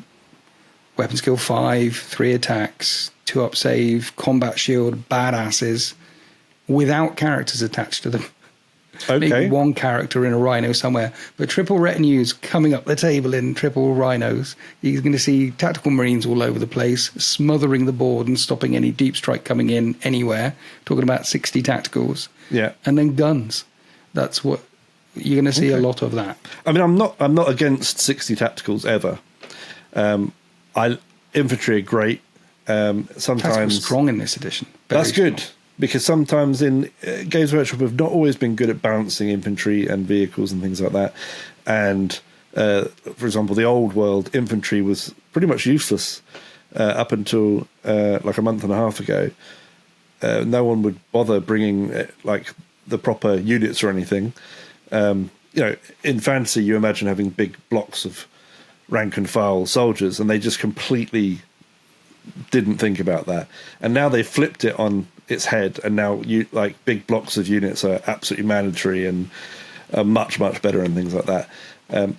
weapon skill 5, 3 attacks, 2 up save, combat shield, badasses, without characters attached to them. Okay. Maybe one character in a rhino somewhere, but triple retinues coming up the table in triple rhinos. You're going to see tactical marines all over the place, smothering the board and stopping any deep strike coming in anywhere. Talking about 60 tacticals. Yeah. And then guns. That's what you're going to see a lot of that. I mean, I'm not against 60 tacticals ever. Infantry are great. Sometimes Tactical's strong in this edition. That's good. Because sometimes in Games Workshop have not always been good at balancing infantry and vehicles and things like that. And, for example, the old world infantry was pretty much useless up until like a month and a half ago. No one would bother bringing like the proper units or anything. In fantasy, you imagine having big blocks of rank and file soldiers, and they just completely didn't think about that. And now they flipped it on its head, and now big blocks of units are absolutely mandatory and are much better and things like that.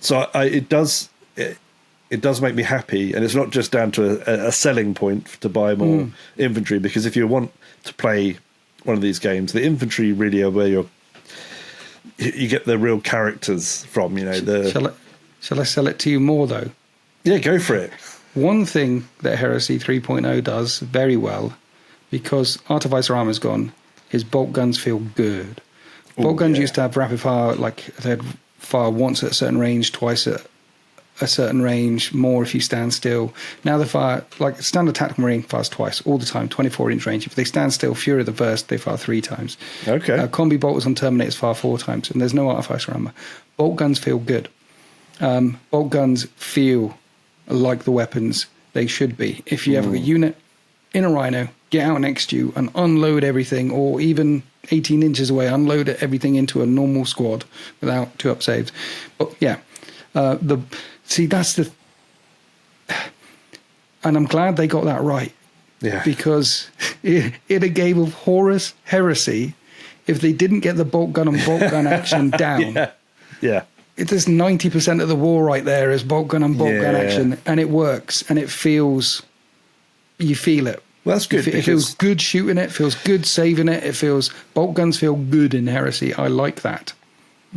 So it does make me happy, and it's not just down to a selling point to buy more infantry, because if you want to play one of these games, the infantry really are where you get the real characters from. Shall I sell it to you more though? Yeah, go for it. One thing that Heresy 3.0 does very well, because Artificer Armor's gone, is bolt guns feel good. Bolt guns used to have rapid fire, like they'd fire once at a certain range, twice at a certain range, more if you stand still. Now they fire, like standard tactical marine fires twice, all the time, 24-inch range. If they stand still, Fury of the Burst, they fire 3 times. Okay. Combi bolters on Terminators fire 4 times, and there's no Artificer Armor. Bolt guns feel good. Bolt guns feel like the weapons they should be. If you have a unit in a Rhino, get out next to you and unload everything, or even 18 inches away, unload everything into a normal squad without 2 up saves. But yeah, that's the, and I'm glad they got that right. Yeah. Because in a game of Horus Heresy, if they didn't get the bolt gun and bolt gun action down, yeah. It is 90% of the war right there is bolt gun and bolt gun action, and it works, and it feels, you feel it. Well, that's good. It feels good shooting it, feels good saving it, bolt guns feel good in Heresy. I like that.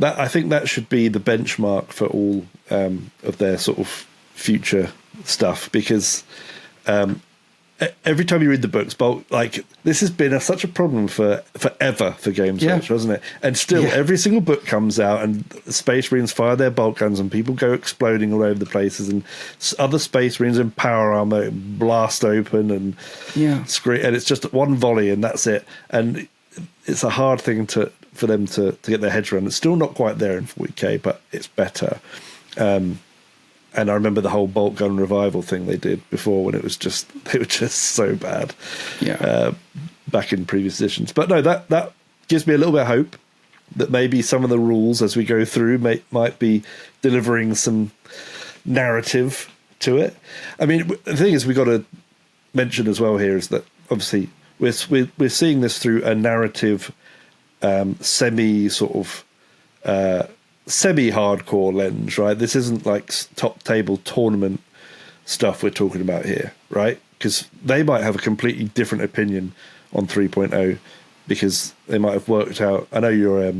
I think that should be the benchmark for all of their sort of future stuff, because every time you read the books, this has been such a problem forever for Games Workshop, hasn't it? And still, every single book comes out, and Space Marines fire their bolt guns, and people go exploding all over the places, and other Space Marines in power armor blast open and scream, and it's just one volley, and that's it. And it's a hard thing for them to get their heads around. It's still not quite there in 40k, but it's better. And I remember the whole bolt gun revival thing they did before, when they were just so bad. Yeah. Back in previous editions. But no, that gives me a little bit of hope that maybe some of the rules as we go through might be delivering some narrative to it. I mean, the thing is, we've got to mention as well here is that obviously we're seeing this through a narrative, semi-hardcore lens, right? This isn't like top table tournament stuff we're talking about here, right? Because they might have a completely different opinion on 3.0 because they might have worked out. I know you're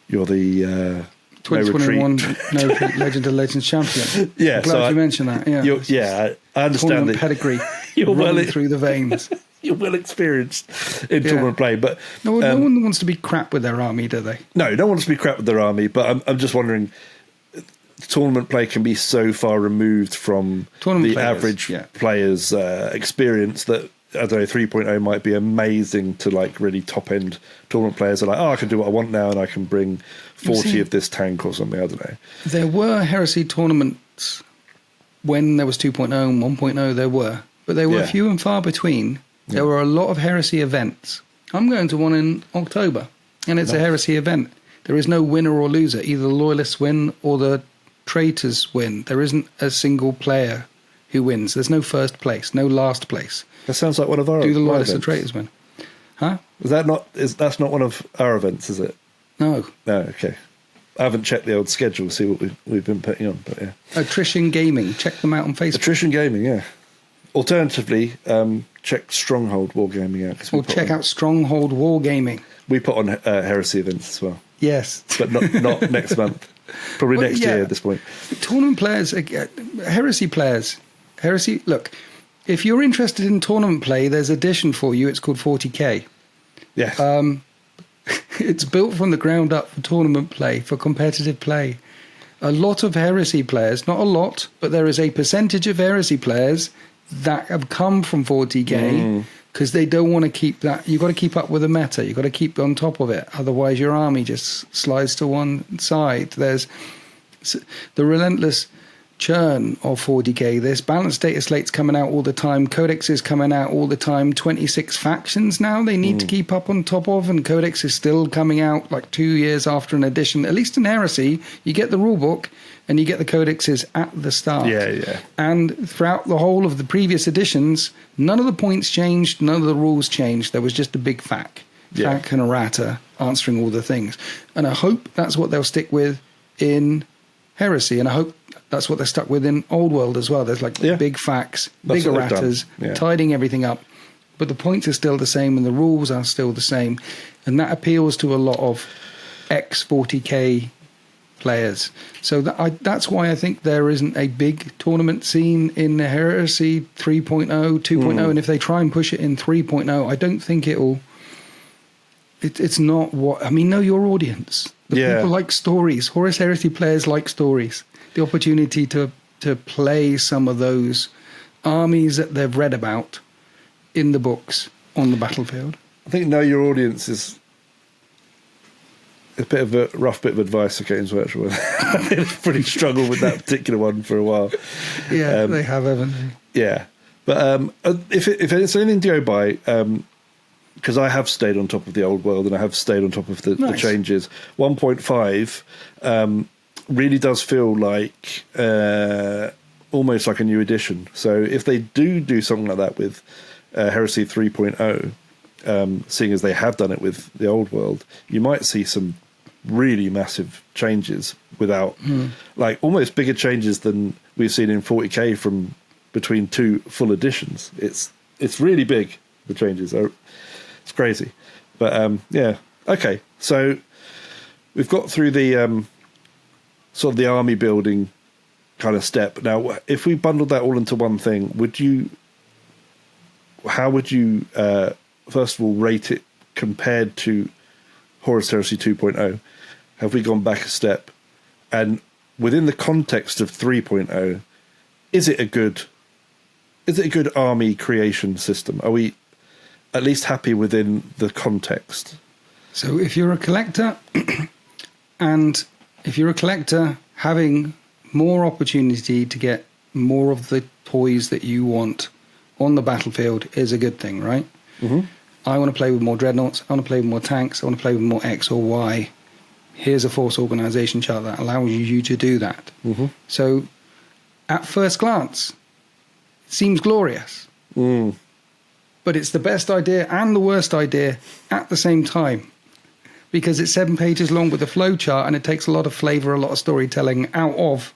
the 2021 No Retreat Legend of Legends champion. Yeah, I'm glad you mentioned that. Yeah, I understand that pedigree. You're running through the veins. You're well experienced in tournament play, but no one wants to be crap with their army, do they? No one wants to be crap with their army. But I'm just wondering, tournament play can be so far removed from average player's experience that, I don't know, 3.0 might be amazing to like really top end tournament players are like, I can do what I want now and I can bring 40 of this tank or something. I don't know. There were Heresy tournaments when there was 2.0 and 1.0. There were, but they were few and far between. There were a lot of Heresy events. I'm going to one in October, and it's a Heresy event. There is no winner or loser. Either the Loyalists win or the Traitors win. There isn't a single player who wins. There's no first place, no last place. That sounds like one of our Do the Loyalists events. and Traitors win? Huh? That's not one of our events, is it? No. No, okay. I haven't checked the old schedule to see what we've been putting on, but yeah. Attrition Gaming. Check them out on Facebook. Attrition Gaming, yeah. Alternatively, check Stronghold Wargaming out. Or check out Stronghold Wargaming. We put on Heresy events as well. Yes. But not next month. Probably next year at this point. Tournament players, Heresy players. Heresy, look, if you're interested in tournament play, there's an edition for you. It's called 40K. Yes. It's built from the ground up for tournament play, for competitive play. A lot of Heresy players, not a lot, but there is a percentage of Heresy players that have come from 40K because they don't want to keep that. You've got to keep up with the meta. You've got to keep on top of it. Otherwise, your army just slides to one side. There's the relentless churn of 40K. There's balanced data slates coming out all the time. Codex is coming out all the time. 26 factions now they need to keep up on top of, and Codex is still coming out like 2 years after an edition. At least in Heresy, you get the rulebook and you get the codexes at the start. Yeah. And throughout the whole of the previous editions, none of the points changed, none of the rules changed. There was just a big fac and errata answering all the things. And I hope that's what they'll stick with in Heresy, and I hope that's what they're stuck with in Old World as well. There's like big facts, big erratas, tidying everything up. But the points are still the same and the rules are still the same. And that appeals to a lot of ex-40K players. So that's why I think there isn't a big tournament scene in Heresy 3.0, 2.0. And if they try and push it in 3.0, I don't think it'll... It's not what... I mean, know your audience. People like stories. Horus Heresy players like stories. The opportunity to play some of those armies that they've read about in the books on the battlefield. I think know your audience is a bit of a rough bit of advice for Games Workshop. I've pretty struggled with that particular one for a while. Yeah, they have, haven't they? Yeah. But if it's anything to go by... because I have stayed on top of the Old World and I have stayed on top of the changes. 1.5 really does feel like almost like a new edition. So if they do something like that with Heresy 3.0, seeing as they have done it with the Old World, you might see some really massive changes without like almost bigger changes than we've seen in 40K from between two full editions. It's really big, the changes. It's crazy. But okay. So we've got through the sort of the army building kind of step. Now, if we bundled that all into one thing, how would you first of all rate it compared to Horus Heresy 2.0? Have we gone back a step? And within the context of 3.0, is it a good army creation system? Are we at least happy within the context? So if you're a collector and if you're a collector, having more opportunity to get more of the toys that you want on the battlefield is a good thing, right? Mm-hmm. I want to play with more dreadnoughts. I want to play with more tanks. I want to play with more X or Y. Here's a force organization chart that allows you to do that. Mm-hmm. So at first glance, it seems glorious. But it's the best idea and the worst idea at the same time, because it's 7 pages long with a flow chart and it takes a lot of flavor, a lot of storytelling out of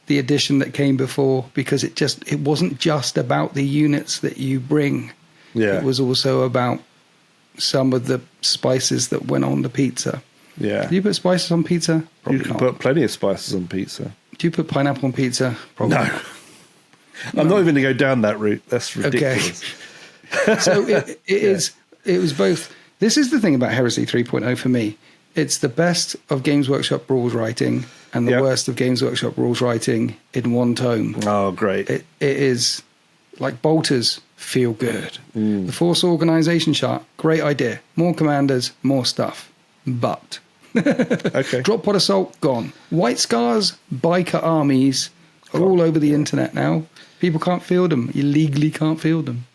the edition that came before, because it wasn't just about the units that you bring. Yeah. It was also about some of the spices that went on the pizza. Yeah. Do you put spices on pizza? Probably You can not. put plenty of spices on pizza. Do you put pineapple on pizza? Probably No. not. I'm not even going to go down that route. That's ridiculous. So it was both. This is the thing about Heresy 3.0 for me. It's the best of Games Workshop rules writing and the worst of Games Workshop rules writing in one tome. Oh, great. It is like bolters feel good. The Force Organization chart, great idea. More commanders, more stuff. But Okay. Drop Pod Assault, gone. White Scars, biker armies are all over the internet now. People can't field them. You legally can't field them.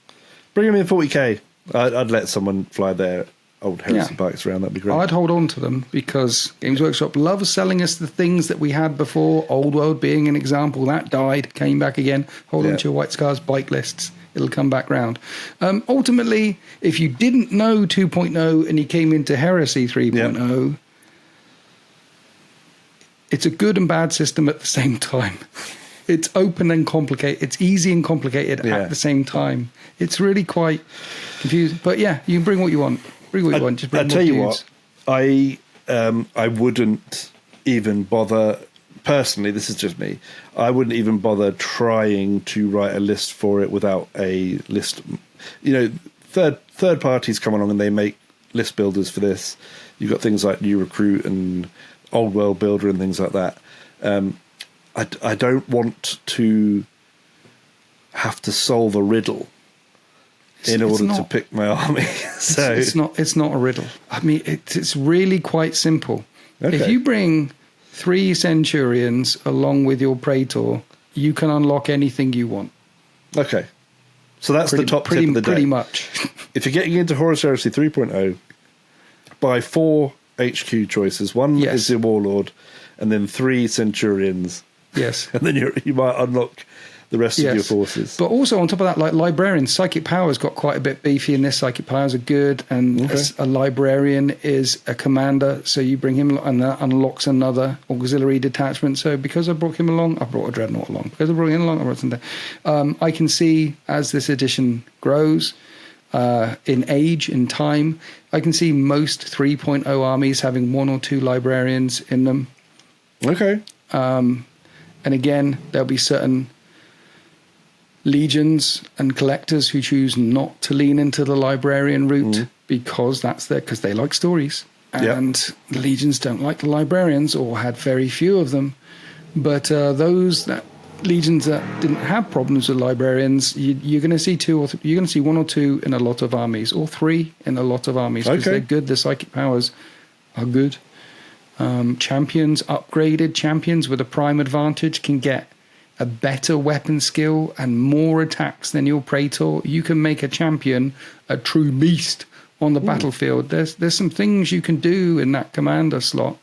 Bring them in 40k. I'd let someone fly their old Heresy bikes around. That'd be great. I'd hold on to them because Games Workshop loves selling us the things that we had before. Old World being an example. That died, came back again. Hold on to your White Scars bike lists. It'll come back round. Ultimately, if you didn't know 2.0 and you came into Heresy 3.0, it's a good and bad system at the same time. It's open and complicated. It's easy and complicated at the same time. It's really quite confusing. But yeah, you can bring what you want. Bring what you want. Just bring I tell you what, I wouldn't even bother. Personally, this is just me. I wouldn't even bother trying to write a list for it without a list. You know, third parties come along and they make list builders for this. You've got things like New Recruit and Old World Builder and things like that. I don't want to have to solve a riddle in order to pick my army. So it's not a riddle. I mean, it's really quite simple. Okay. If you bring 3 Centurions along with your Praetor, you can unlock anything you want. Okay. So that's the top tip of the day. Pretty much. If you're getting into Horus Heresy 3.0, buy 4 HQ choices. One is the Warlord, and then 3 Centurions. Yes. And then you might unlock the rest of your forces. But also on top of that, like librarians, Psychic Powers got quite a bit beefy in this. Psychic Powers are good, and a librarian is a commander, so you bring him and that unlocks another auxiliary detachment. So because I brought him along, I brought a Dreadnought along. Because I brought him along, I brought something. I can see as this edition grows, in age, in time, I can see most 3.0 armies having 1 or 2 librarians in them. Okay. And again, there'll be certain legions and collectors who choose not to lean into the librarian route because because they like stories. And the legions don't like the librarians or had very few of them. But those legions that didn't have problems with librarians, you're going to see you're going to see 1 or 2 in a lot of armies, or 3 in a lot of armies because they're good. The Psychic Powers are good. Champions, upgraded champions with a prime advantage can get a better weapon skill and more attacks than your Praetor. You can make a champion a true beast on the battlefield. There's some things you can do in that commander slot.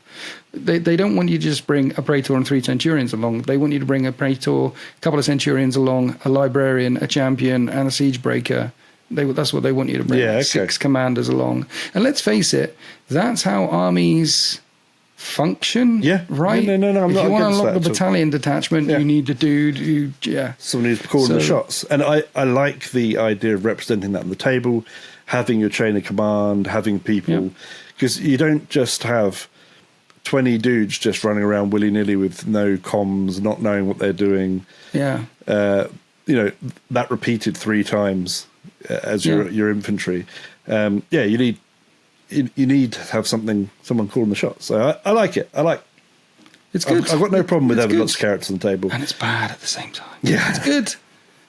They don't want you to just bring a Praetor and 3 Centurions along. They want you to bring a Praetor, a couple of Centurions along, a Librarian, a Champion, and a Siege Breaker. That's what they want you to bring. 6 commanders along. And let's face it, that's how armies function, right? No, I'm if not you want to unlock the that battalion detachment, you need to do someone who's calling the shots. And I like the idea of representing that on the table, having your chain of command, having people, because you don't just have 20 dudes just running around willy-nilly with no comms, not knowing what they're doing. Yeah. You know, that repeated 3 times as your infantry. You need to have someone calling the shots. So I like it. It's good. I've got no problem with having lots of characters on the table. And it's bad at the same time. Yeah. It's good.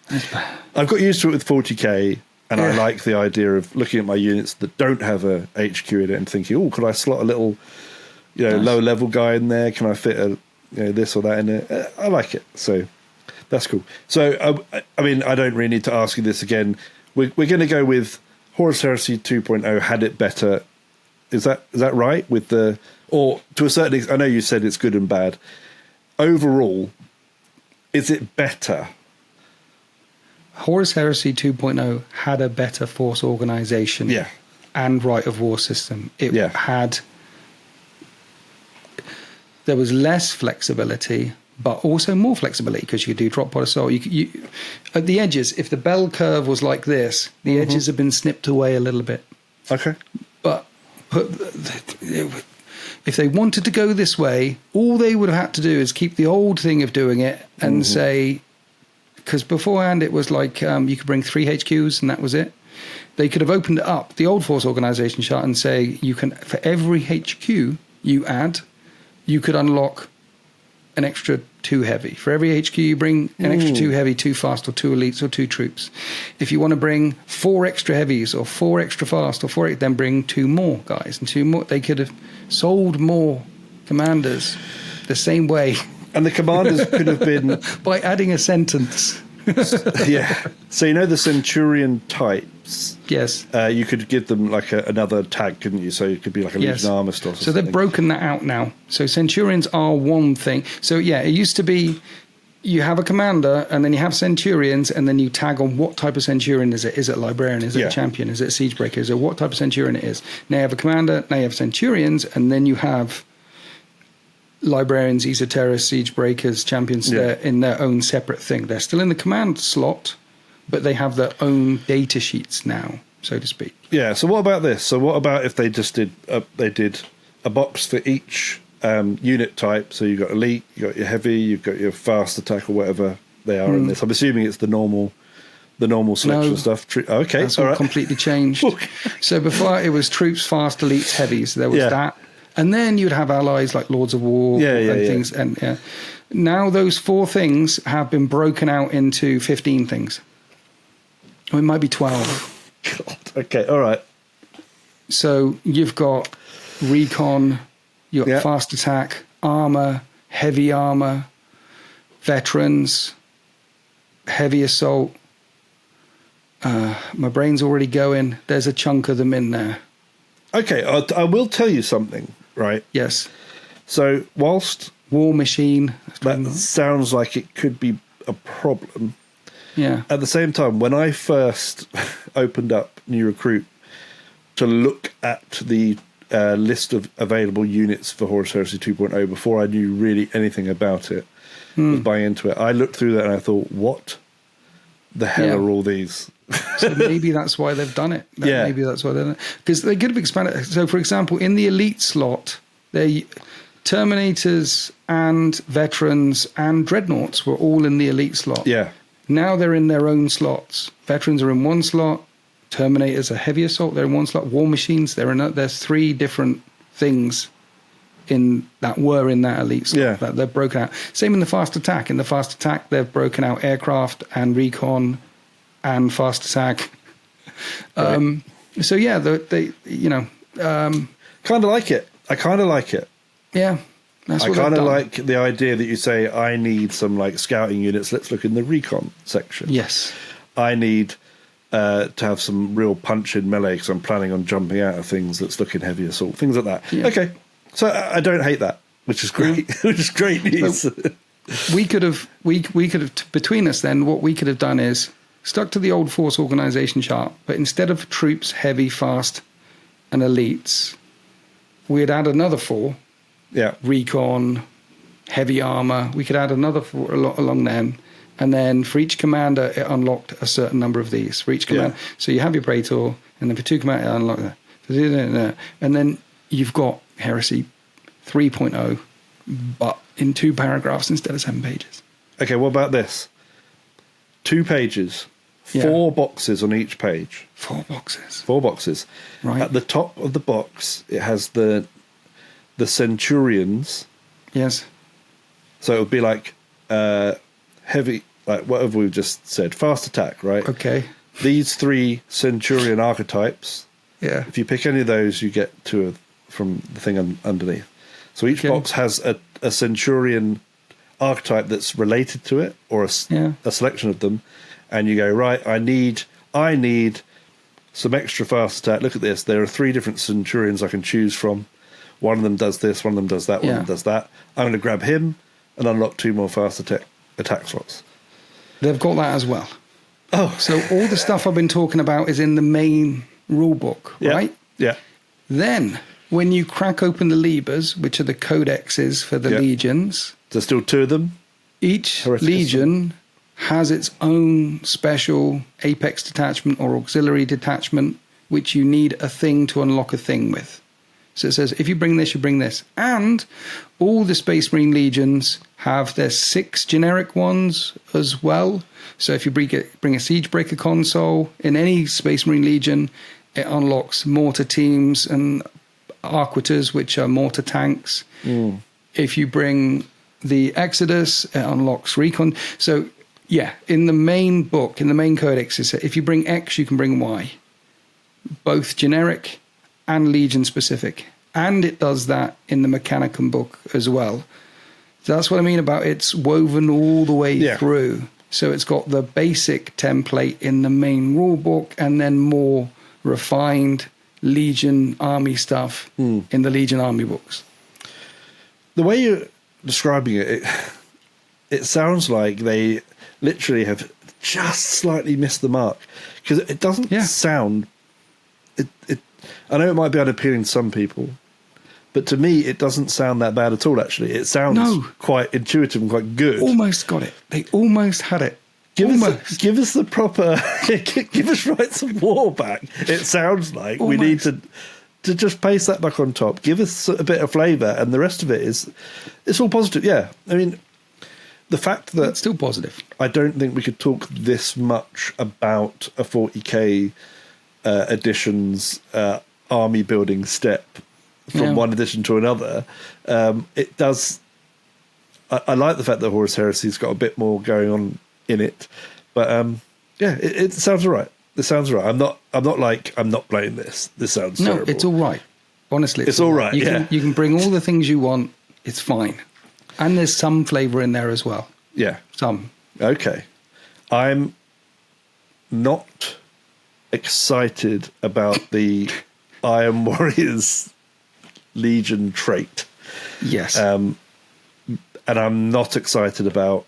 And it's bad. I've got used to it with 40k, and I like the idea of looking at my units that don't have a HQ in it and thinking, oh, could I slot a little, low level guy in there? Can I fit this or that in there? I like it. So that's cool. So, I mean, I don't really need to ask you this again. We're going to go with Horus Heresy 2.0 had it better. Is that right? Or to a certain extent, I know you said it's good and bad. Overall, is it better? Horus Heresy 2.0 had a better force organization and right of war system. It had... There was less flexibility, but also more flexibility because you could do drop pod assault. You at the edges, if the bell curve was like this, the edges have been snipped away a little bit. Okay. But if they wanted to go this way, all they would have had to do is keep the old thing of doing it and say, because beforehand it was like you could bring 3 HQs and that was it. They could have opened it up, the old force organization chart, and say you can, for every HQ you add, you could unlock an extra 2 heavy. For every HQ you bring an extra 2 heavy, 2 fast, or 2 elites, or 2 troops. If you want to bring 4 extra heavies, or 4 extra fast, or 4, then bring 2 more guys and 2 more. They could have sold more commanders the same way. And the commanders could have been by adding a sentence. Yeah. So you know the Centurion types? Yes. You could give them like another tag, couldn't you? So it could be like a Legion Armist or something. So they've broken that out now. So Centurions are one thing. So yeah, it used to be you have a commander and then you have Centurions and then you tag on what type of Centurion is it? Is it a Librarian? Is it a Champion? Is it a Siegebreaker? Is it what type of Centurion it is? Now you have a commander, now you have Centurions, and then you have Librarians, Esoterists, Siegebreakers, Champions. They're in their own separate thing. They're still in the command slot, but they have their own data sheets now, so to speak. Yeah. So what about this? So what about if they just did a box for each unit type? So you've got elite, you've got your heavy, you've got your fast attack or whatever they are in this. I'm assuming it's the normal selection stuff. Okay, that's all completely changed. So before it was troops, fast, elites, heavies. There was that. And then you'd have allies like Lords of War and things. And now those 4 things have been broken out into 15 things. Or it might be 12. God. Okay, all right. So you've got recon, you've got fast attack, armor, heavy armor, veterans, heavy assault. My brain's already going. There's a chunk of them in there. Okay, I will tell you something, right? Yes. So whilst War Machine, that sounds like it could be a problem. Yeah. At the same time, when I first opened up New Recruit to look at the list of available units for Horus Heresy 2.0 before I knew really anything about it, was buying into it, I looked through that and I thought, what the hell are all these? So maybe that's why they've done it. Maybe that's why they've done it. Because they could have expanded. So, for example, in the elite slot, they Terminators and Veterans and Dreadnoughts were all in the elite slot. Yeah. Now they're in their own slots. Veterans are in one slot. Terminators are heavy assault. They're in one slot. War Machines, there's 3 different things that were in that elite slot. That they're broken out. Same in the fast attack. In the fast attack, they've broken out aircraft and recon and fast attack. So yeah, they kind of like it. I kind of like it. Yeah, that's what I kind of like the idea that you say, I need some like scouting units. Let's look in the recon section. Yes, I need to have some real punch in melee because I'm planning on jumping out of things. Let's look in heavy assault, things like that. Yeah. Okay, so I don't hate that, which is great. Which is great news. So we could have between us then. What we could have done is stuck to the old force organization chart, but instead of troops, heavy, fast, and elites, we'd add another 4. Yeah. Recon, heavy armor. We could add another 4 along them. And then for each commander, it unlocked a certain number of these. For each commander. Yeah. So you have your Praetor, and then for 2 commanders, it unlocked that. And then you've got Heresy 3.0, but in 2 paragraphs instead of 7 pages. Okay, what about this? 2 pages. 4 boxes on each page. 4 boxes. 4 boxes. Right. At the top of the box, it has the Centurions. Yes. So it would be like heavy, like whatever we've just said, fast attack, right? Okay. These 3 Centurion archetypes. Yeah. If you pick any of those, you get 2 from the thing underneath. So each box has a Centurion archetype that's related to it, or a selection of them. And you go, right, I need some extra fast attack. Look at this. There are 3 different Centurions I can choose from. One of them does this, one of them does that, one of them does that. I'm going to grab him and unlock 2 more fast attack slots. They've got that as well. Oh. So all the stuff I've been talking about is in the main rule book, right? Yeah. Then, when you crack open the Libers, which are the codexes for the legions... There's still 2 of them? Each legion has its own special apex detachment or auxiliary detachment, which you need a thing to unlock a thing with. So it says, if you bring this, you bring this. And all the Space Marine Legions have their 6 generic ones as well. So if you bring a Siegebreaker console in any Space Marine Legion, it unlocks mortar teams and Arquiters, which are mortar tanks. If you bring the Exodus, it unlocks recon. So yeah, in the main book, in the main codex, it says if you bring X, you can bring Y. Both generic and Legion specific. And it does that in the Mechanicum book as well. So that's what I mean about it's woven all the way through. So it's got the basic template in the main rule book and then more refined Legion army stuff in the Legion army books. The way you're describing it sounds like they literally have just slightly missed the mark, because it doesn't sound... I know it might be unappealing to some people, but to me, it doesn't sound that bad at all, actually. It sounds quite intuitive and quite good. Almost got it. They almost had it. Give us the proper... give us Rights of War back. It sounds like we need to just paste that back on top. Give us a bit of flavour, and the rest of it it's all positive. Yeah, I mean, the fact that... It's still positive. I don't think we could talk this much about a 40k edition's army building step from one edition to another. It does... I like the fact that Horus Heresy's got a bit more going on in it, but it sounds all right. It sounds all right. I'm not playing this. This sounds terrible. It's all right. Honestly, it's all right. You can bring all the things you want. It's fine, and there's some flavour in there as well. Yeah, some. Okay, I'm not excited about the Iron Warriors Legion trait. Yes, and I'm not excited about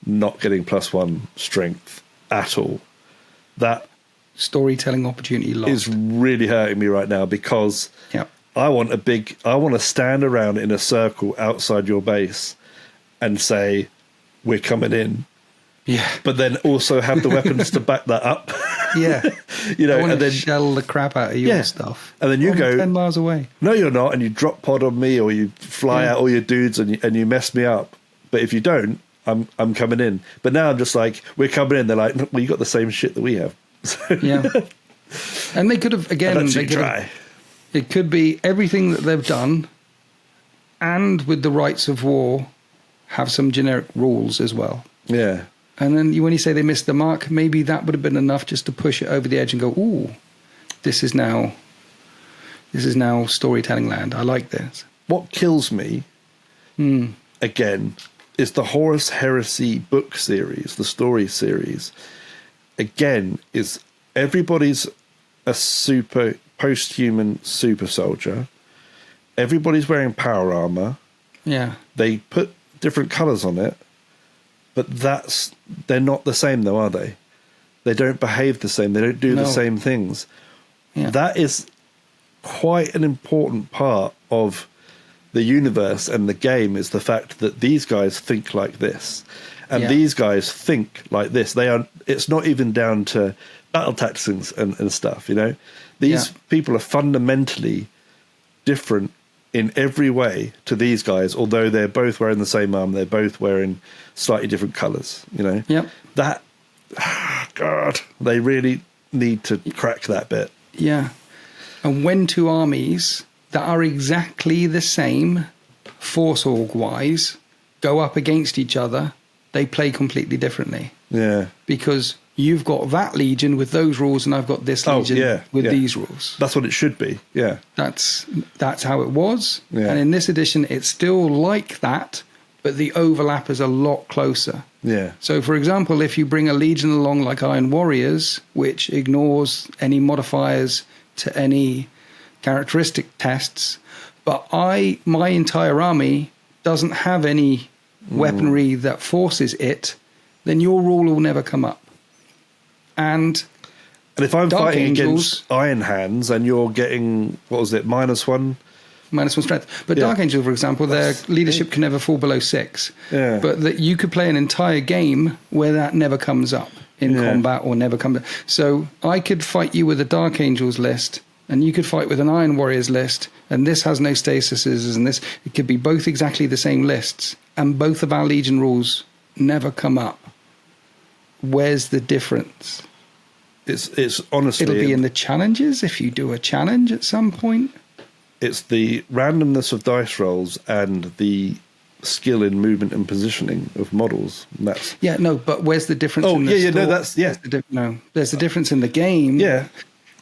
not getting +1 strength at all. That storytelling opportunity lost is really hurting me right now, because I want to stand around in a circle outside your base and say, we're coming in. Yeah. But then also have the weapons to back that up. Yeah. I want to shell the crap out of your stuff. And then you go 10 miles away. No, you're not. And you drop pod on me, or you fly out all your dudes and you mess me up. But if you don't, I'm coming in. But now I'm just like, we're coming in. They're like, well, you got the same shit that we have. Yeah. And they could have, again, it could be everything that they've done, and with the Rights of War, have some generic rules as well. Yeah. And then when you say they missed the mark, maybe that would have been enough just to push it over the edge and go, ooh, this is now storytelling land. I like this. What kills me, again, is the Horus Heresy book series, the story series. Again, is everybody's a super post-human super soldier. Everybody's wearing power armor. Yeah. They put different colors on it, but they're not the same though, are they? They don't behave the same. They don't do the same things. Yeah. That is quite an important part of the universe and the game, is the fact that these guys think like this, and these guys think like this. It's not even down to battle tactics and stuff, These people are fundamentally different in every way to these guys, although they're both wearing the same armor, they're both wearing slightly different colours, That, God, they really need to crack that bit. Yeah. And when two armies that are exactly the same, force org-wise, go up against each other, they play completely differently. Yeah. Because you've got that legion with those rules, and I've got this legion with these rules. That's what it should be. Yeah. That's how it was. Yeah. And in this edition, it's still like that, but the overlap is a lot closer. Yeah. So, for example, if you bring a legion along like Iron Warriors, which ignores any modifiers to any characteristic tests, but my entire army doesn't have any weaponry that forces it, then your rule will never come up. And if I'm Dark fighting Angels, against Iron Hands and you're getting, what was it, -1 -1 strength. But Dark Angel, for example, their leadership can never fall below 6. Yeah. But that you could play an entire game where that never comes up in combat or never comes up. So I could fight you with a Dark Angels list, and you could fight with an Iron Warriors list, and this has no stasises, and this, it could be both exactly the same lists, and both of our Legion rules never come up. Where's the difference? It's honestly... It'll be in the challenges if you do a challenge at some point. It's the randomness of dice rolls and the skill in movement and positioning of models. And that's... Yeah, no, but where's the difference in the no, that's... Yeah. There's the difference in the game. Yeah.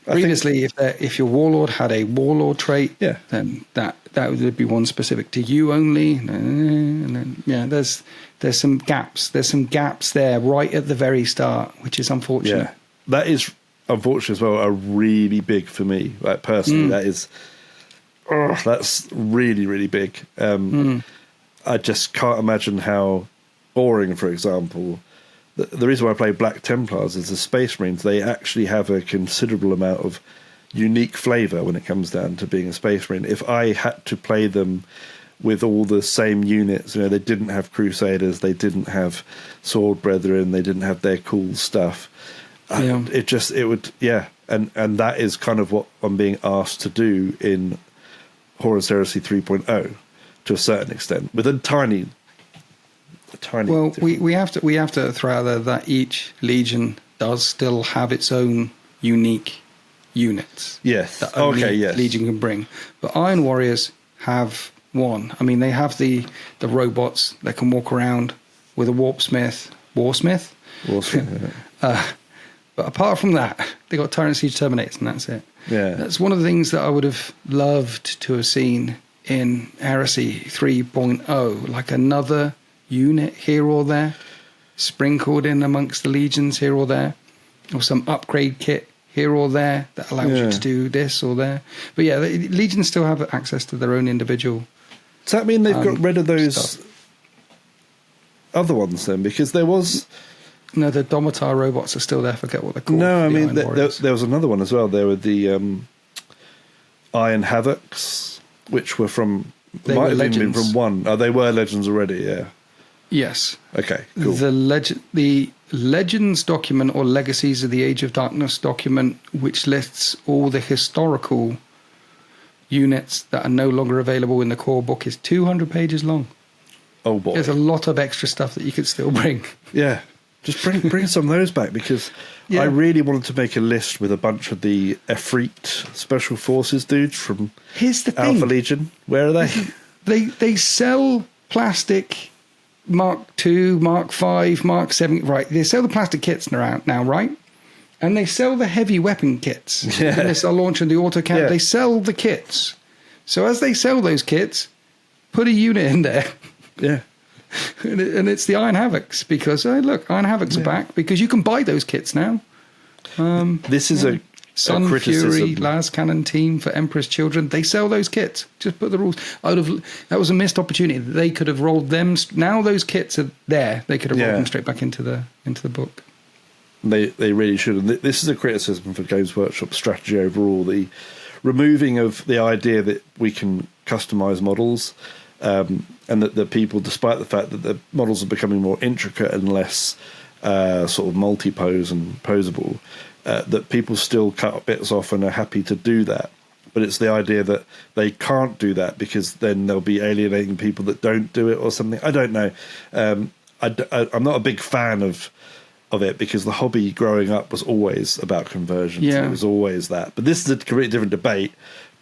Previously, if your Warlord had a Warlord trait, yeah, then that would be one specific to you only. And then, there's some gaps. There's some gaps there right at the very start, which is unfortunate. Yeah, that is unfortunate as well. Are really big for me, like personally. That is, that's really, really big. I just can't imagine how boring, for example. The reason why I play Black Templars is the Space Marines, they actually have a considerable amount of unique flavour when it comes down to being a Space Marine. If I had to play them with all the same units, they didn't have Crusaders, they didn't have Sword Brethren, they didn't have their cool stuff. And that is kind of what I'm being asked to do in Horus Heresy 3.0 to a certain extent, with a tiny. Well, we have to throw out there that each Legion does still have its own unique units. Yes. That only Legion can bring. But Iron Warriors have one. I mean, they have the robots that can walk around with a Warsmith. But apart from that, they got Tyrant Siege Terminators, and that's it. Yeah. That's one of the things that I would have loved to have seen in Heresy 3.0, like another unit here or there, sprinkled in amongst the Legions here or there, or some upgrade kit here or there that allows you to do this or there. But yeah, the Legions still have access to their own individual. Does that mean they've got rid of those other ones then? Because there was... No, the Domitar robots are still there. I forget what they're called. No, I mean, there was another one as well. There were the Iron Havocs, which were from... They were Legends. Been from one. Oh, they were Legends already, yeah. Yes. Okay, cool. The Legends document, or Legacies of the Age of Darkness document, which lists all the historical units that are no longer available in the core book, is 200 pages long. Oh boy. There's a lot of extra stuff that you could still bring. Yeah. Just bring some of those back, because I really wanted to make a list with a bunch of the ep33 Special Forces dudes from Alpha Legion. Where are they? They sell plastic Mark II, Mark V, Mark 7. Right, they sell the plastic kits now, right? And they sell the heavy weapon kits. Yeah. The missile launcher and the autocat. Yeah. They sell the kits. So as they sell those kits, put a unit in there. Yeah. And it's the Iron Havocs, because look, Iron Havocs are back, because you can buy those kits now. This is a Sun criticism. Fury, Las Cannon Team for Emperor's Children. They sell those kits. Just put the rules. That was a missed opportunity. They could have rolled them. Now those kits are there. They could have rolled them straight back into the book. They really should. And this is a criticism for Games Workshop strategy overall. The removing of the idea that we can customize models. And that the people, despite the fact that the models are becoming more intricate and less sort of multi-pose and posable, that people still cut bits off and are happy to do that. But it's the idea that they can't do that because then they'll be alienating people that don't do it or something. I don't know. I'm not a big fan of it, because the hobby growing up was always about conversions. Yeah. It was always that. But this is a completely different debate.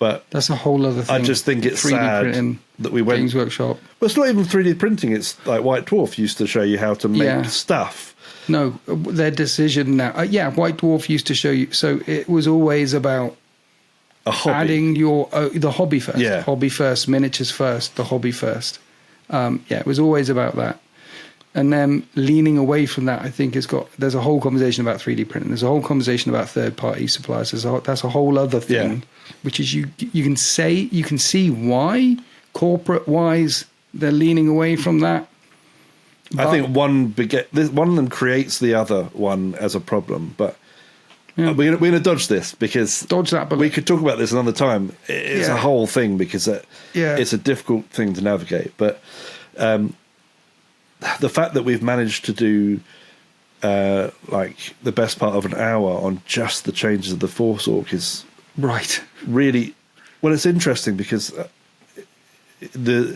But that's a whole other thing. I just think it's sad that we went... Games Workshop. Well, it's not even 3D printing. It's like White Dwarf used to show you how to make stuff. No, their decision now... White Dwarf used to show you... So it was always about a hobby. Adding the hobby first. Yeah. Hobby first, miniatures first, the hobby first. It was always about that. And then leaning away from that, I think there's a whole conversation about 3D printing. There's a whole conversation about third-party suppliers. That's a whole other thing, which is you can see why corporate-wise they're leaning away from that. I think one of them creates the other one as a problem, but Yeah. We're going to dodge this because Dodge that bullet. we could talk about this another time. It's a whole thing because it's a difficult thing to navigate. But the fact that we've managed to do like the best part of an hour on just the changes of the Force Orc is really well. It's interesting because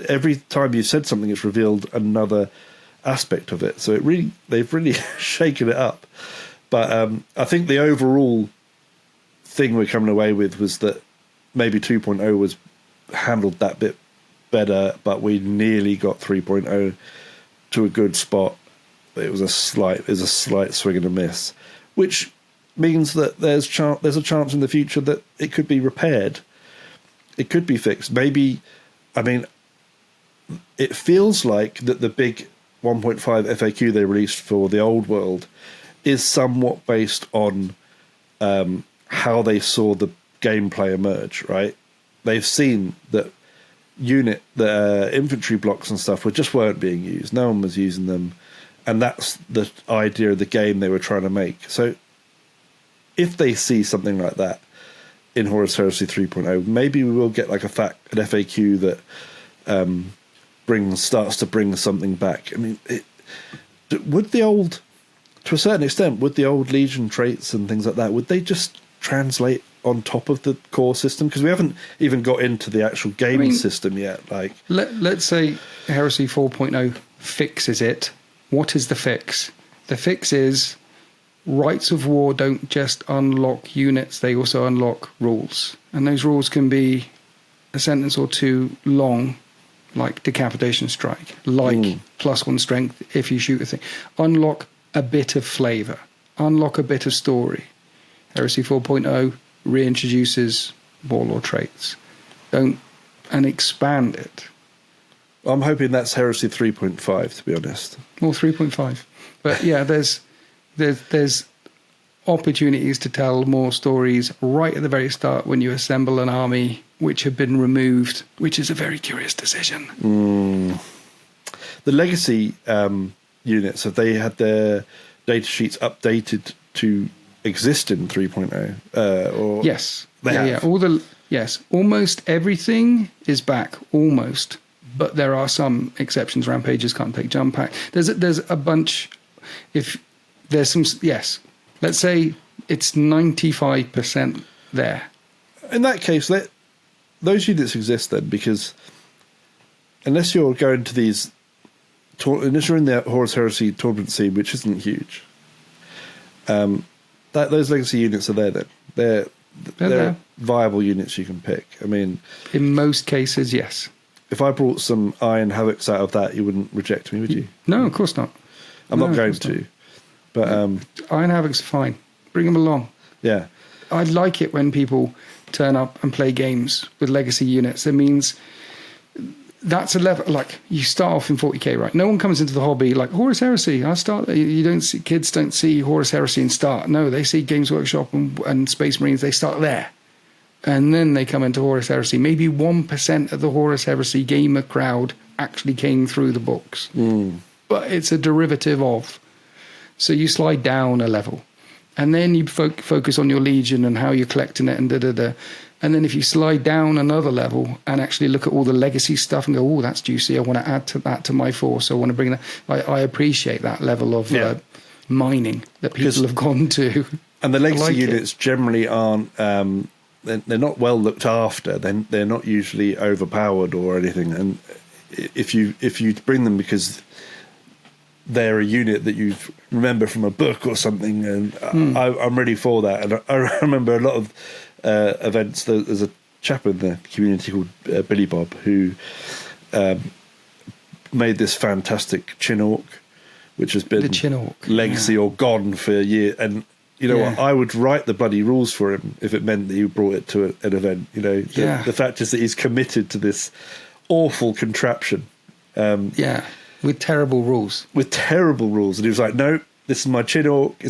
every time you've said something, it's revealed another aspect of it. So they've really shaken it up. But I think the overall thing we're coming away with was that maybe 2.0 was handled that bit better, but we nearly got 3.0 to a good spot. It was a slight swing and a miss, which means that there's a chance in the future that it could be repaired. It could be fixed. Maybe, I mean, it feels like that the big 1.5 FAQ they released for the old world is somewhat based on how they saw the gameplay emerge, right? They've seen that the infantry blocks and stuff weren't being used. No one was using them. And that's the idea of the game they were trying to make. So if they see something like that in Horus Heresy 3.0, maybe we will get like an FAQ that starts to bring something back. I mean, to a certain extent, would the old Legion traits and things like that, would they just translate on top of the core system? Because we haven't even got into the actual game system yet. Like, let's say Heresy 4.0 fixes it. What is the fix? The fix is Rights of War don't just unlock units, they also unlock rules. And those rules can be a sentence or two long, like Decapitation Strike, like +1 strength if you shoot a thing. Unlock a bit of flavour, unlock a bit of story. Heresy 4.0 reintroduces warlord traits. And expand it. I'm hoping that's Heresy 3.5, to be honest. Or 3.5. But yeah, there's opportunities to tell more stories right at the very start when you assemble an army which have been removed, which is a very curious decision. The legacy units, have they had their data sheets updated to exist in 3.0? Yes. Yes. Almost everything is back. Almost. But there are some exceptions. Rampages can't take jump pack. There's a bunch. If there's some, yes, let's say it's 95% there. In that case, those units exist then, because unless you're going to these, unless you're in the Horus Heresy tournament scene, which isn't huge, those legacy units are there then. They're viable units you can pick. I mean, in most cases, yes. If I brought some Iron Havocs out of that, you wouldn't reject me, would you? No, of course not. I'm not going to. But Iron Havocs are fine. Bring them along. Yeah. I like it when people turn up and play games with legacy units. It means that's a level, like you start off in 40k, right? No one comes into the hobby like Horus Heresy. Kids don't see Horus Heresy and start. No, they see Games Workshop and Space Marines. They start there. And then they come into Horus Heresy. Maybe 1% of the Horus Heresy gamer crowd actually came through the books. But it's a derivative of. So you slide down a level. And then you focus on your Legion and how you're collecting it and da-da-da. And then if you slide down another level and actually look at all the legacy stuff and go, oh, that's juicy. I want to add to that to my force. I want to bring that. I appreciate that level of mining that people have gone to. And the legacy units generally aren't... they're not well looked after. They're not usually overpowered or anything. And if you bring them because they're a unit that you remember from a book or something, and I'm really for that. And I remember a lot of events. There's a chap in the community called Billy Bob who made this fantastic Chin Orc, which has been legacy or gone for a year. And you know what? I would write the bloody rules for him if it meant that he brought it to an event. You know, the fact is that he's committed to this awful contraption. With terrible rules. And he was like, no, this is my Chin Orc.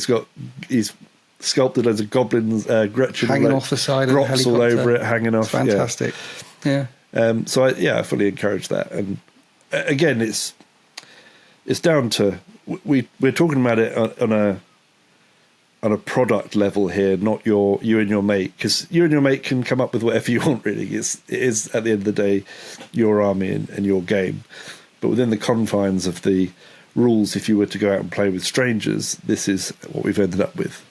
He's sculpted loads of goblins, Gretchen hanging off the side of the helicopter. All over it, hanging off. It's fantastic. Yeah. So I fully encourage that. And again, it's down to we're talking about it on on a product level here, not you and your mate, because you and your mate can come up with whatever you want. Really, it is at the end of the day your army and your game, but within the confines of the rules, if you were to go out and play with strangers, this is what we've ended up with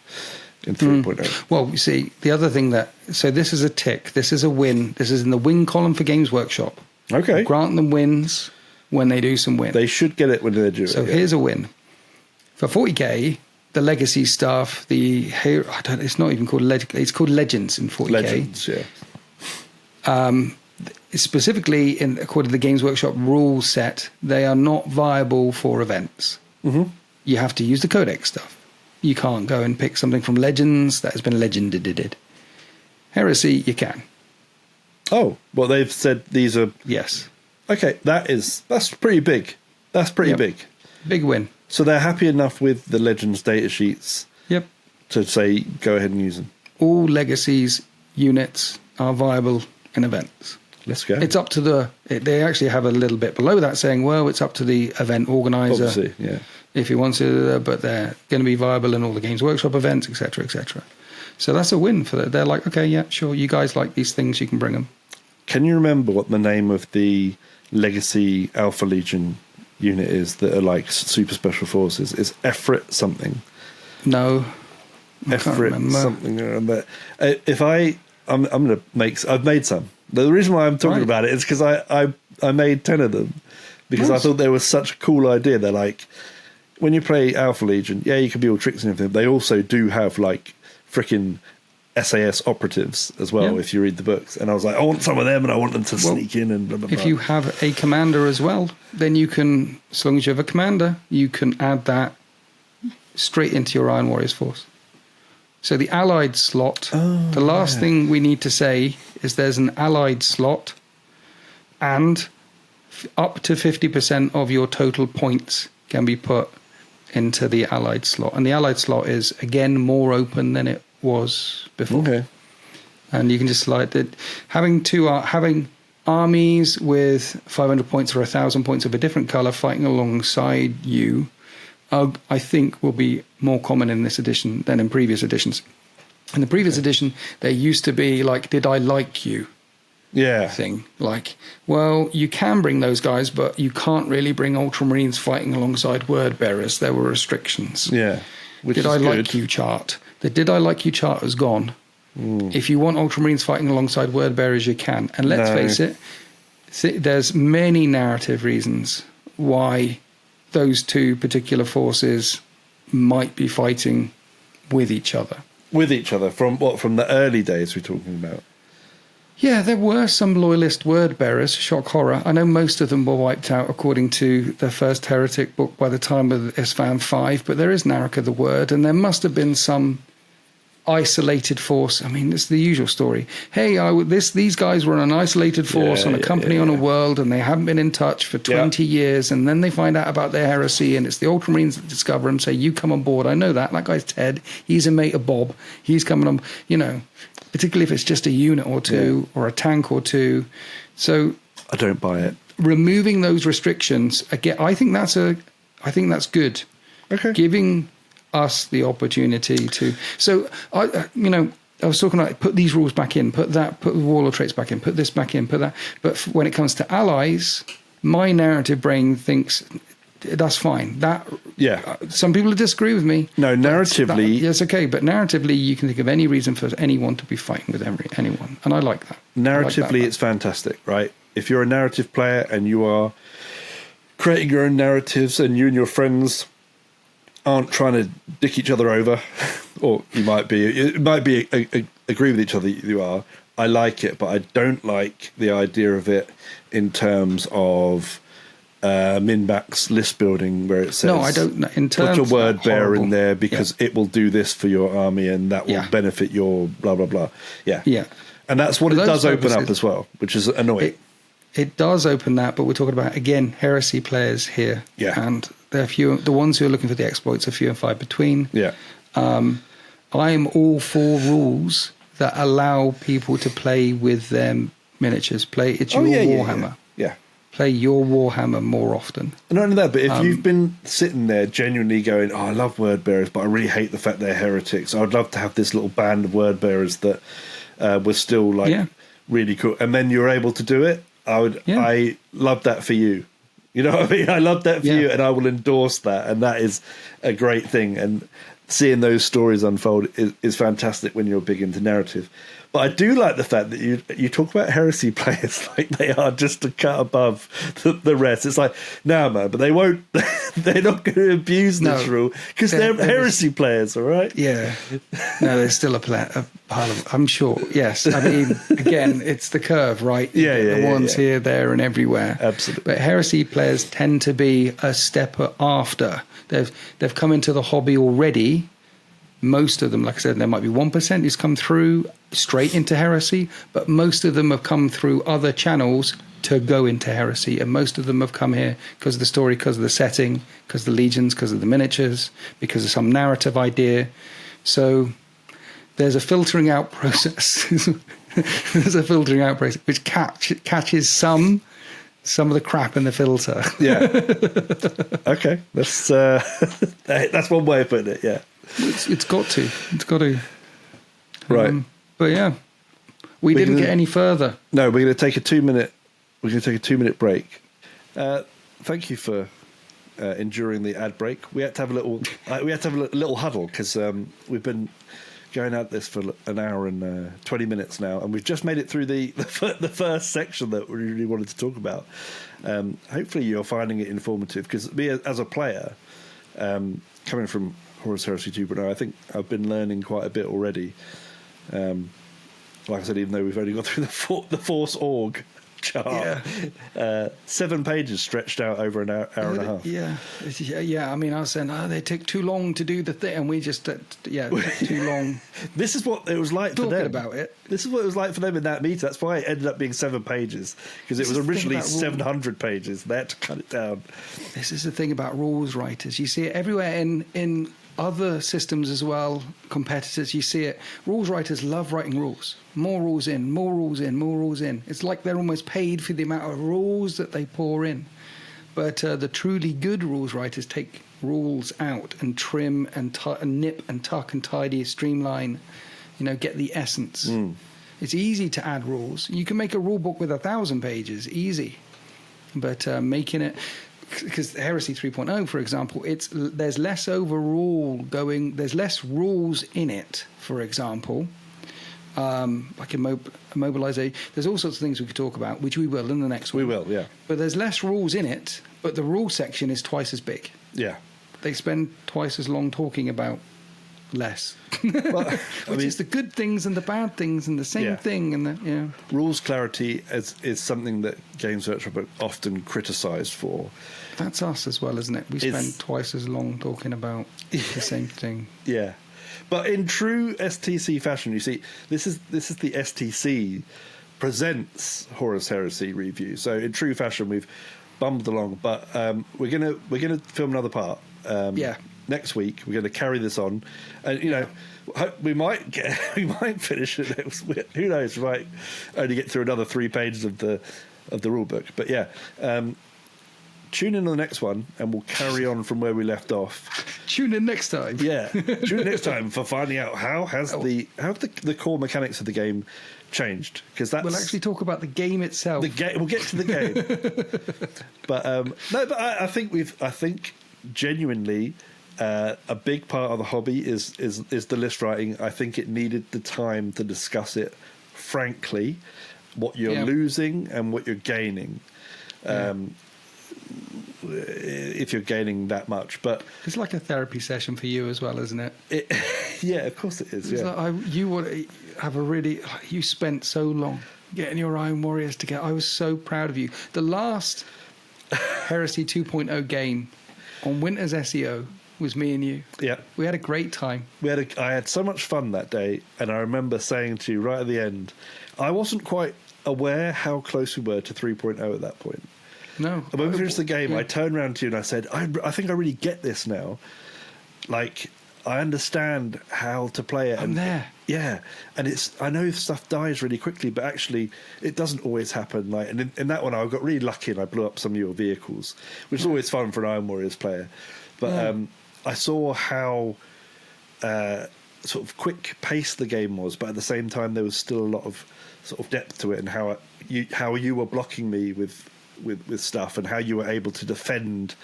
in 3.0. Well, you see, the other thing so this is a tick, this is a win, this is in the win column for Games Workshop. Okay. Grant them wins when they do some win. They should get it when they do it. So here's a win. For 40k, the legacy stuff, it's not even called it's called Legends in 40k. Legends, yeah. Specifically, according to the Games Workshop rule set, they are not viable for events. Mm-hmm. You have to use the Codex stuff. You can't go and pick something from Legends that has been legended. Heresy, you can. Oh, well, they've said these are... Yes. Okay, that's pretty big. That's pretty big. Big win. So they're happy enough with the Legends data sheets to say, go ahead and use them. All Legacies units are viable in events. Let's go. It's up to they actually have a little bit below that saying, well, it's up to the event organizer. Obviously, yeah. If he wants to, but they're going to be viable in all the Games Workshop events, etc., etc. So that's a win for that. They're like, okay, yeah, sure, you guys like these things, you can bring them. Can you remember what the name of the Legacy Alpha Legion unit is that are like super special forces? Is Efrit something? No. Efrit something around that. I'm going to make... I've made some. The reason why I'm talking about it is because I made 10 of them because I thought they were such a cool idea. They're like, when you play Alpha Legion, yeah, you can be all tricks and everything. They also do have like freaking SAS operatives as well, if you read the books. And I was like, I want some of them and I want them to sneak in and blah, blah, blah. If you have a commander as well, then you can, as long as you have a commander, you can add that straight into your Iron Warriors force. So the allied slot, the last thing we need to say is there's an allied slot and up to 50% of your total points can be put into the allied slot. And the allied slot is, again, more open than it was before. Okay. And you can just select it. Having armies with 500 points or 1,000 points of a different color fighting alongside you, I think will be more common in this edition than in previous editions. In the previous edition, there used to be like, did I like you? Yeah. Thing. Like, well, you can bring those guys, but you can't really bring Ultramarines fighting alongside word bearers. There were restrictions. Yeah. Did I like you chart? The did I like you chart has gone. If you want Ultramarines fighting alongside word bearers, you can. And let's face it, there's many narrative reasons why those two particular forces might be fighting with each other. With each other? From what? From the early days we're talking about? Yeah, there were some loyalist word bearers, shock horror. I know most of them were wiped out according to the first Heretic book by the time of Isfahan 5, but there is Naraka the Word, and there must have been some isolated force. I mean, it's the usual story. Hey, these guys were on an isolated force on a company on a world, and they haven't been in touch for 20 years, and then they find out about their heresy, and it's the Ultramarines that discover them, say, you come on board. I know that. That guy's Ted. He's a mate of Bob. He's coming on, particularly if it's just a unit or two or a tank or two. So I don't buy it. Removing those restrictions, again, I think that's good. Okay. Giving us the opportunity to. So I was talking about put these rules back in, put the warlord traits back in, put this back in, put that. But when it comes to allies, my narrative brain thinks that's fine. Some people disagree with me. No, narratively, yes, okay, but narratively, you can think of any reason for anyone to be fighting with anyone, and I like that. Narratively, it's fantastic, right? If you're a narrative player and you are creating your own narratives, and you and your friends aren't trying to dick each other over, or you might be. It might be agree with each other. You are. I like it, but I don't like the idea of it in terms of Minback's list building, where it says, "No, I don't." In terms, put a word bearer in there because it will do this for your army, and that will benefit your blah blah blah. Yeah. And that's what it does open up as well, which is annoying. It does open that, but we're talking about, again, heresy players here. Yeah. And they're few. The ones who are looking for the exploits are few and far between. Yeah. I'm all for rules that allow people to play with their miniatures. It's your Warhammer. Yeah. play your Warhammer more often. Not only that, but if you've been sitting there genuinely going, "Oh, I love word bearers, but I really hate the fact they're heretics. I'd love to have this little band of word bearers that was still like really cool," and then you're able to do it. I love that for you. You know what I mean? I love that for you, and I will endorse that, and that is a great thing. And seeing those stories unfold is fantastic when you're big into narrative. But I do like the fact that you talk about heresy players like they are just a cut above the rest. It's like, no, man, but they won't. They're not going to abuse this rule because they're heresy players, all right? Yeah. No, there's still a part of. I'm sure. Yes. I mean, again, it's the curve, right? The ones here, there, and everywhere. Absolutely. But heresy players tend to be a step after. They've come into the hobby already. Most of them, like I said, there might be 1% who's come through straight into heresy, but most of them have come through other channels to go into heresy, and most of them have come here because of the story, because of the setting, because of the legions, because of the miniatures, because of some narrative idea. So there's a filtering out process. There's a filtering out process which catches some of the crap in the filter. Yeah. Okay, that's one way of putting it. Yeah. It's got to. Right. But yeah, we didn't get any further. No, we're going to take a 2-minute. We're going to take a 2-minute break. Thank you for enduring the ad break. We had to have a little huddle because we've been going at this for an hour and 20 minutes now, and we've just made it through the first section that we really wanted to talk about. Hopefully, you're finding it informative because me as a player, coming from Horus Heresy 2.0, I think I've been learning quite a bit already. Like I said, even though we've only gone through the Force org chart, 7 pages stretched out over an hour and a half. Yeah. I mean, I was saying, they take too long to do the thing, and we just, it took too long. This is what it was like for them. Talking about it. This is what it was like for them in that meeting. That's why it ended up being 7 pages, because it was originally 700 pages. They had to cut it down. This is the thing about rules writers. You see it everywhere in other systems as well, competitors, you see it. Rules writers love writing rules. More rules in, more rules in, more rules in. It's like they're almost paid for the amount of rules that they pour in. But the truly good rules writers take rules out and trim and nip and tuck and tidy, streamline, get the essence. It's easy to add rules. You can make a rule book with 1,000 pages, easy. But making it... Because Heresy 3.0, for example, there's less overall going. There's less rules in it. For example, like immobilization. There's all sorts of things we could talk about, which we will in the next one. We will, yeah. But there's less rules in it. But the rule section is twice as big. Yeah. They spend twice as long talking about less, which is the good things and the bad things and the same thing. And rules clarity is something that Games Workshop are often criticised for. That's us as well, isn't it? We spend twice as long talking about the same thing. Yeah, but in true STC fashion, you see, this is the STC presents Horus Heresy review. So in true fashion, we've bumbled along, but we're gonna film another part. Next week we're going to carry this on, and we might finish it next week. Who knows? We might only get through another 3 pages of the rule book. But tune in on the next one, and we'll carry on from where we left off. Tune in next time. Yeah, tune in next time for finding out how the core mechanics of the game changed. Because we'll actually talk about the game itself. We'll get to the game. But I think genuinely. A big part of the hobby is the list writing. I think it needed the time to discuss it frankly, what you're losing and what you're gaining. If you're gaining that much, but it's like a therapy session for you as well, isn't it? Yeah, of course it is. You spent so long getting your Iron Warriors together. I was so proud of you. The last Heresy 2.0 game on Winter's SEO was me and you. Yeah. We had a great time. I had so much fun that day, and I remember saying to you right at the end, I wasn't quite aware how close we were to 3.0 at that point. No. And when we finished the game, I turned around to you and I said, I think I really get this now. Like, I understand how to play it. I'm there. Yeah, and I know stuff dies really quickly, but actually it doesn't always happen. Like, and in that one, I got really lucky and I blew up some of your vehicles, which is always fun for an Iron Warriors player. But I saw how sort of quick paced the game was, but at the same time there was still a lot of sort of depth to it, and how you were blocking me with stuff, and how you were able to defend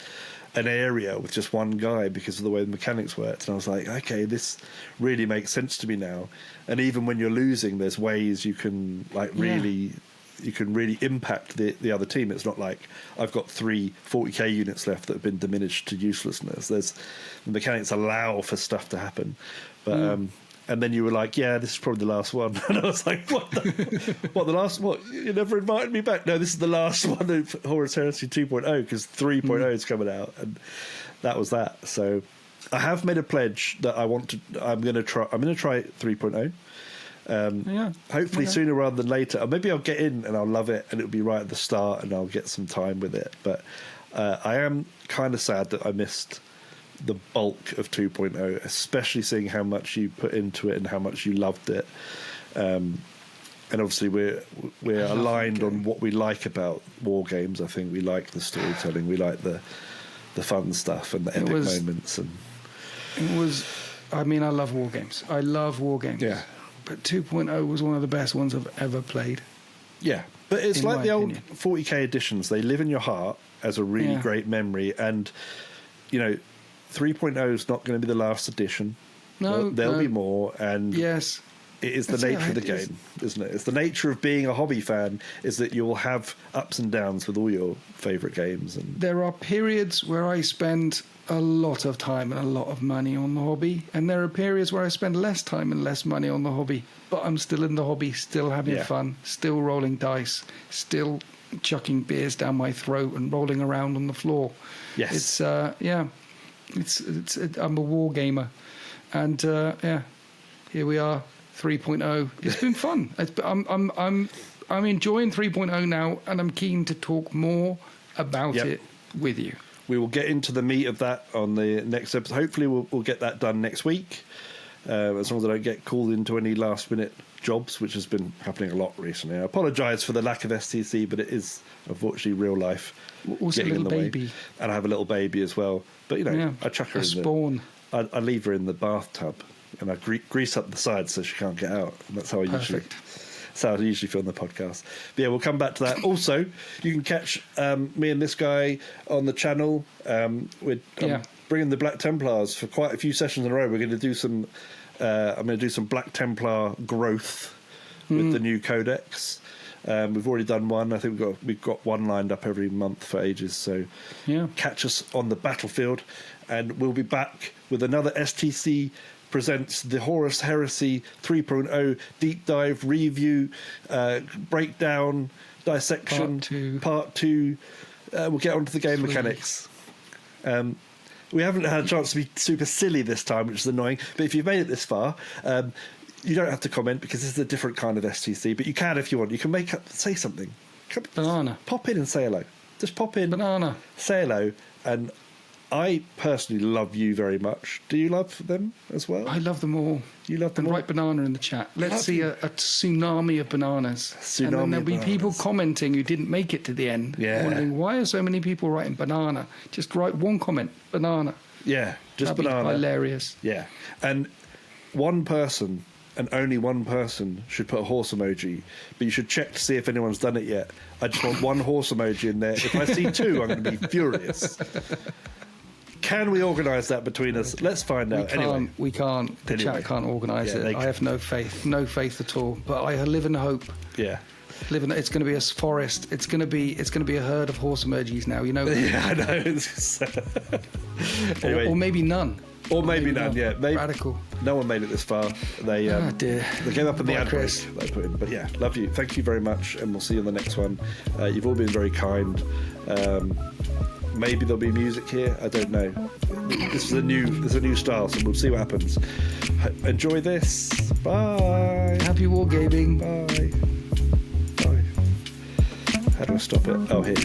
an area with just one guy because of the way the mechanics worked. And I was like, okay, this really makes sense to me now. And even when you're losing, there's ways you can really impact the other team. It's not like I've got 3 40k units left that have been diminished to uselessness. The mechanics allow for stuff to happen. But and then you were like, yeah, this is probably the last one. And I was like, what the last, what? You never invited me back? No, this is the last one of Horus Heresy 2.0, because 3.0 is coming out. And that was that. So I have made a pledge that I'm going to try 3.0. Hopefully sooner rather than later. Or maybe I'll get in and I'll love it and it'll be right at the start and I'll get some time with it. But I am kind of sad that I missed the bulk of 2.0, especially seeing how much you put into it and how much you loved it. And obviously we're aligned on what we like about war games. I think we like the storytelling, we like the fun stuff and the epic moments. And it was, I mean, I love war games. I love war games. Yeah. But 2.0 was one of the best ones I've ever played. Yeah. But it's like the old 40k editions. They live in your heart as a really great memory. And, 3.0 is not going to be the last edition. No. There'll be more. And yes. It is the nature of the game, isn't it? It's the nature of being a hobby fan, is that you'll have ups and downs with all your favourite games. And there are periods where I spend a lot of time and a lot of money on the hobby, and there are periods where I spend less time and less money on the hobby, but I'm still in the hobby, still having fun, still rolling dice, still chucking beers down my throat and rolling around on the floor. Yes. It's I'm a war gamer, and here we are. 3.0. It's been fun. I'm enjoying 3.0 now, and I'm keen to talk more about it with you. We will get into the meat of that on the next episode. Hopefully, we'll get that done next week, as long as I don't get called into any last-minute jobs, which has been happening a lot recently. I apologise for the lack of STC, but it is unfortunately real life. Also, a little baby, and I have a little baby as well. But I chuck her in spawn. I leave her in the bathtub. And I grease up the sides so she can't get out. And that's how I usually film the podcast. But yeah, we'll come back to that. Also, you can catch me and this guy on the channel. We're bringing the Black Templars for quite a few sessions in a row. We're going to do some. I'm going to do some Black Templar growth with the new codex. We've already done one. I think we've got one lined up every month for ages. So catch us on the battlefield, and we'll be back with another STC presents the Horus Heresy 3.0 deep dive review, breakdown, dissection, part two. We'll get onto the game mechanics. We haven't had a chance to be super silly this time, which is annoying. But if you've made it this far, you don't have to comment because this is a different kind of STC. But you can if you want. You can say something. Banana. Pop in and say hello. Just pop in. Banana. Say hello. And I personally love you very much. Do you love them as well? I love them all. You love them all? Write banana in the chat. Let's see a tsunami of bananas. And then there'll be people commenting who didn't make it to the end. Yeah. Wondering, why are so many people writing banana? Just write one comment, banana. Yeah, just That'd banana. Be hilarious. Yeah. And one person, and only one person, should put a horse emoji. But you should check to see if anyone's done it yet. I just want one horse emoji in there. If I see two, I'm going to be furious. Can we organise that between us? Let's find out. We can't. The chat can't organise it. I have no faith at all. But I live in hope. Yeah. It's going to be a forest. It's going to be a herd of horse emojis now. Yeah, I know. Or maybe none. Or maybe none. Yeah, maybe. Radical. No one made it this far. They dear. They gave up in the ad break they put in. But yeah, love you. Thank you very much, and we'll see you on the next one. You've all been very kind. Maybe there'll be music here. I don't know. This is a new style, so we'll see what happens. Enjoy this. Bye. Happy wargaming. Bye. Bye. How do I stop it? Oh, here.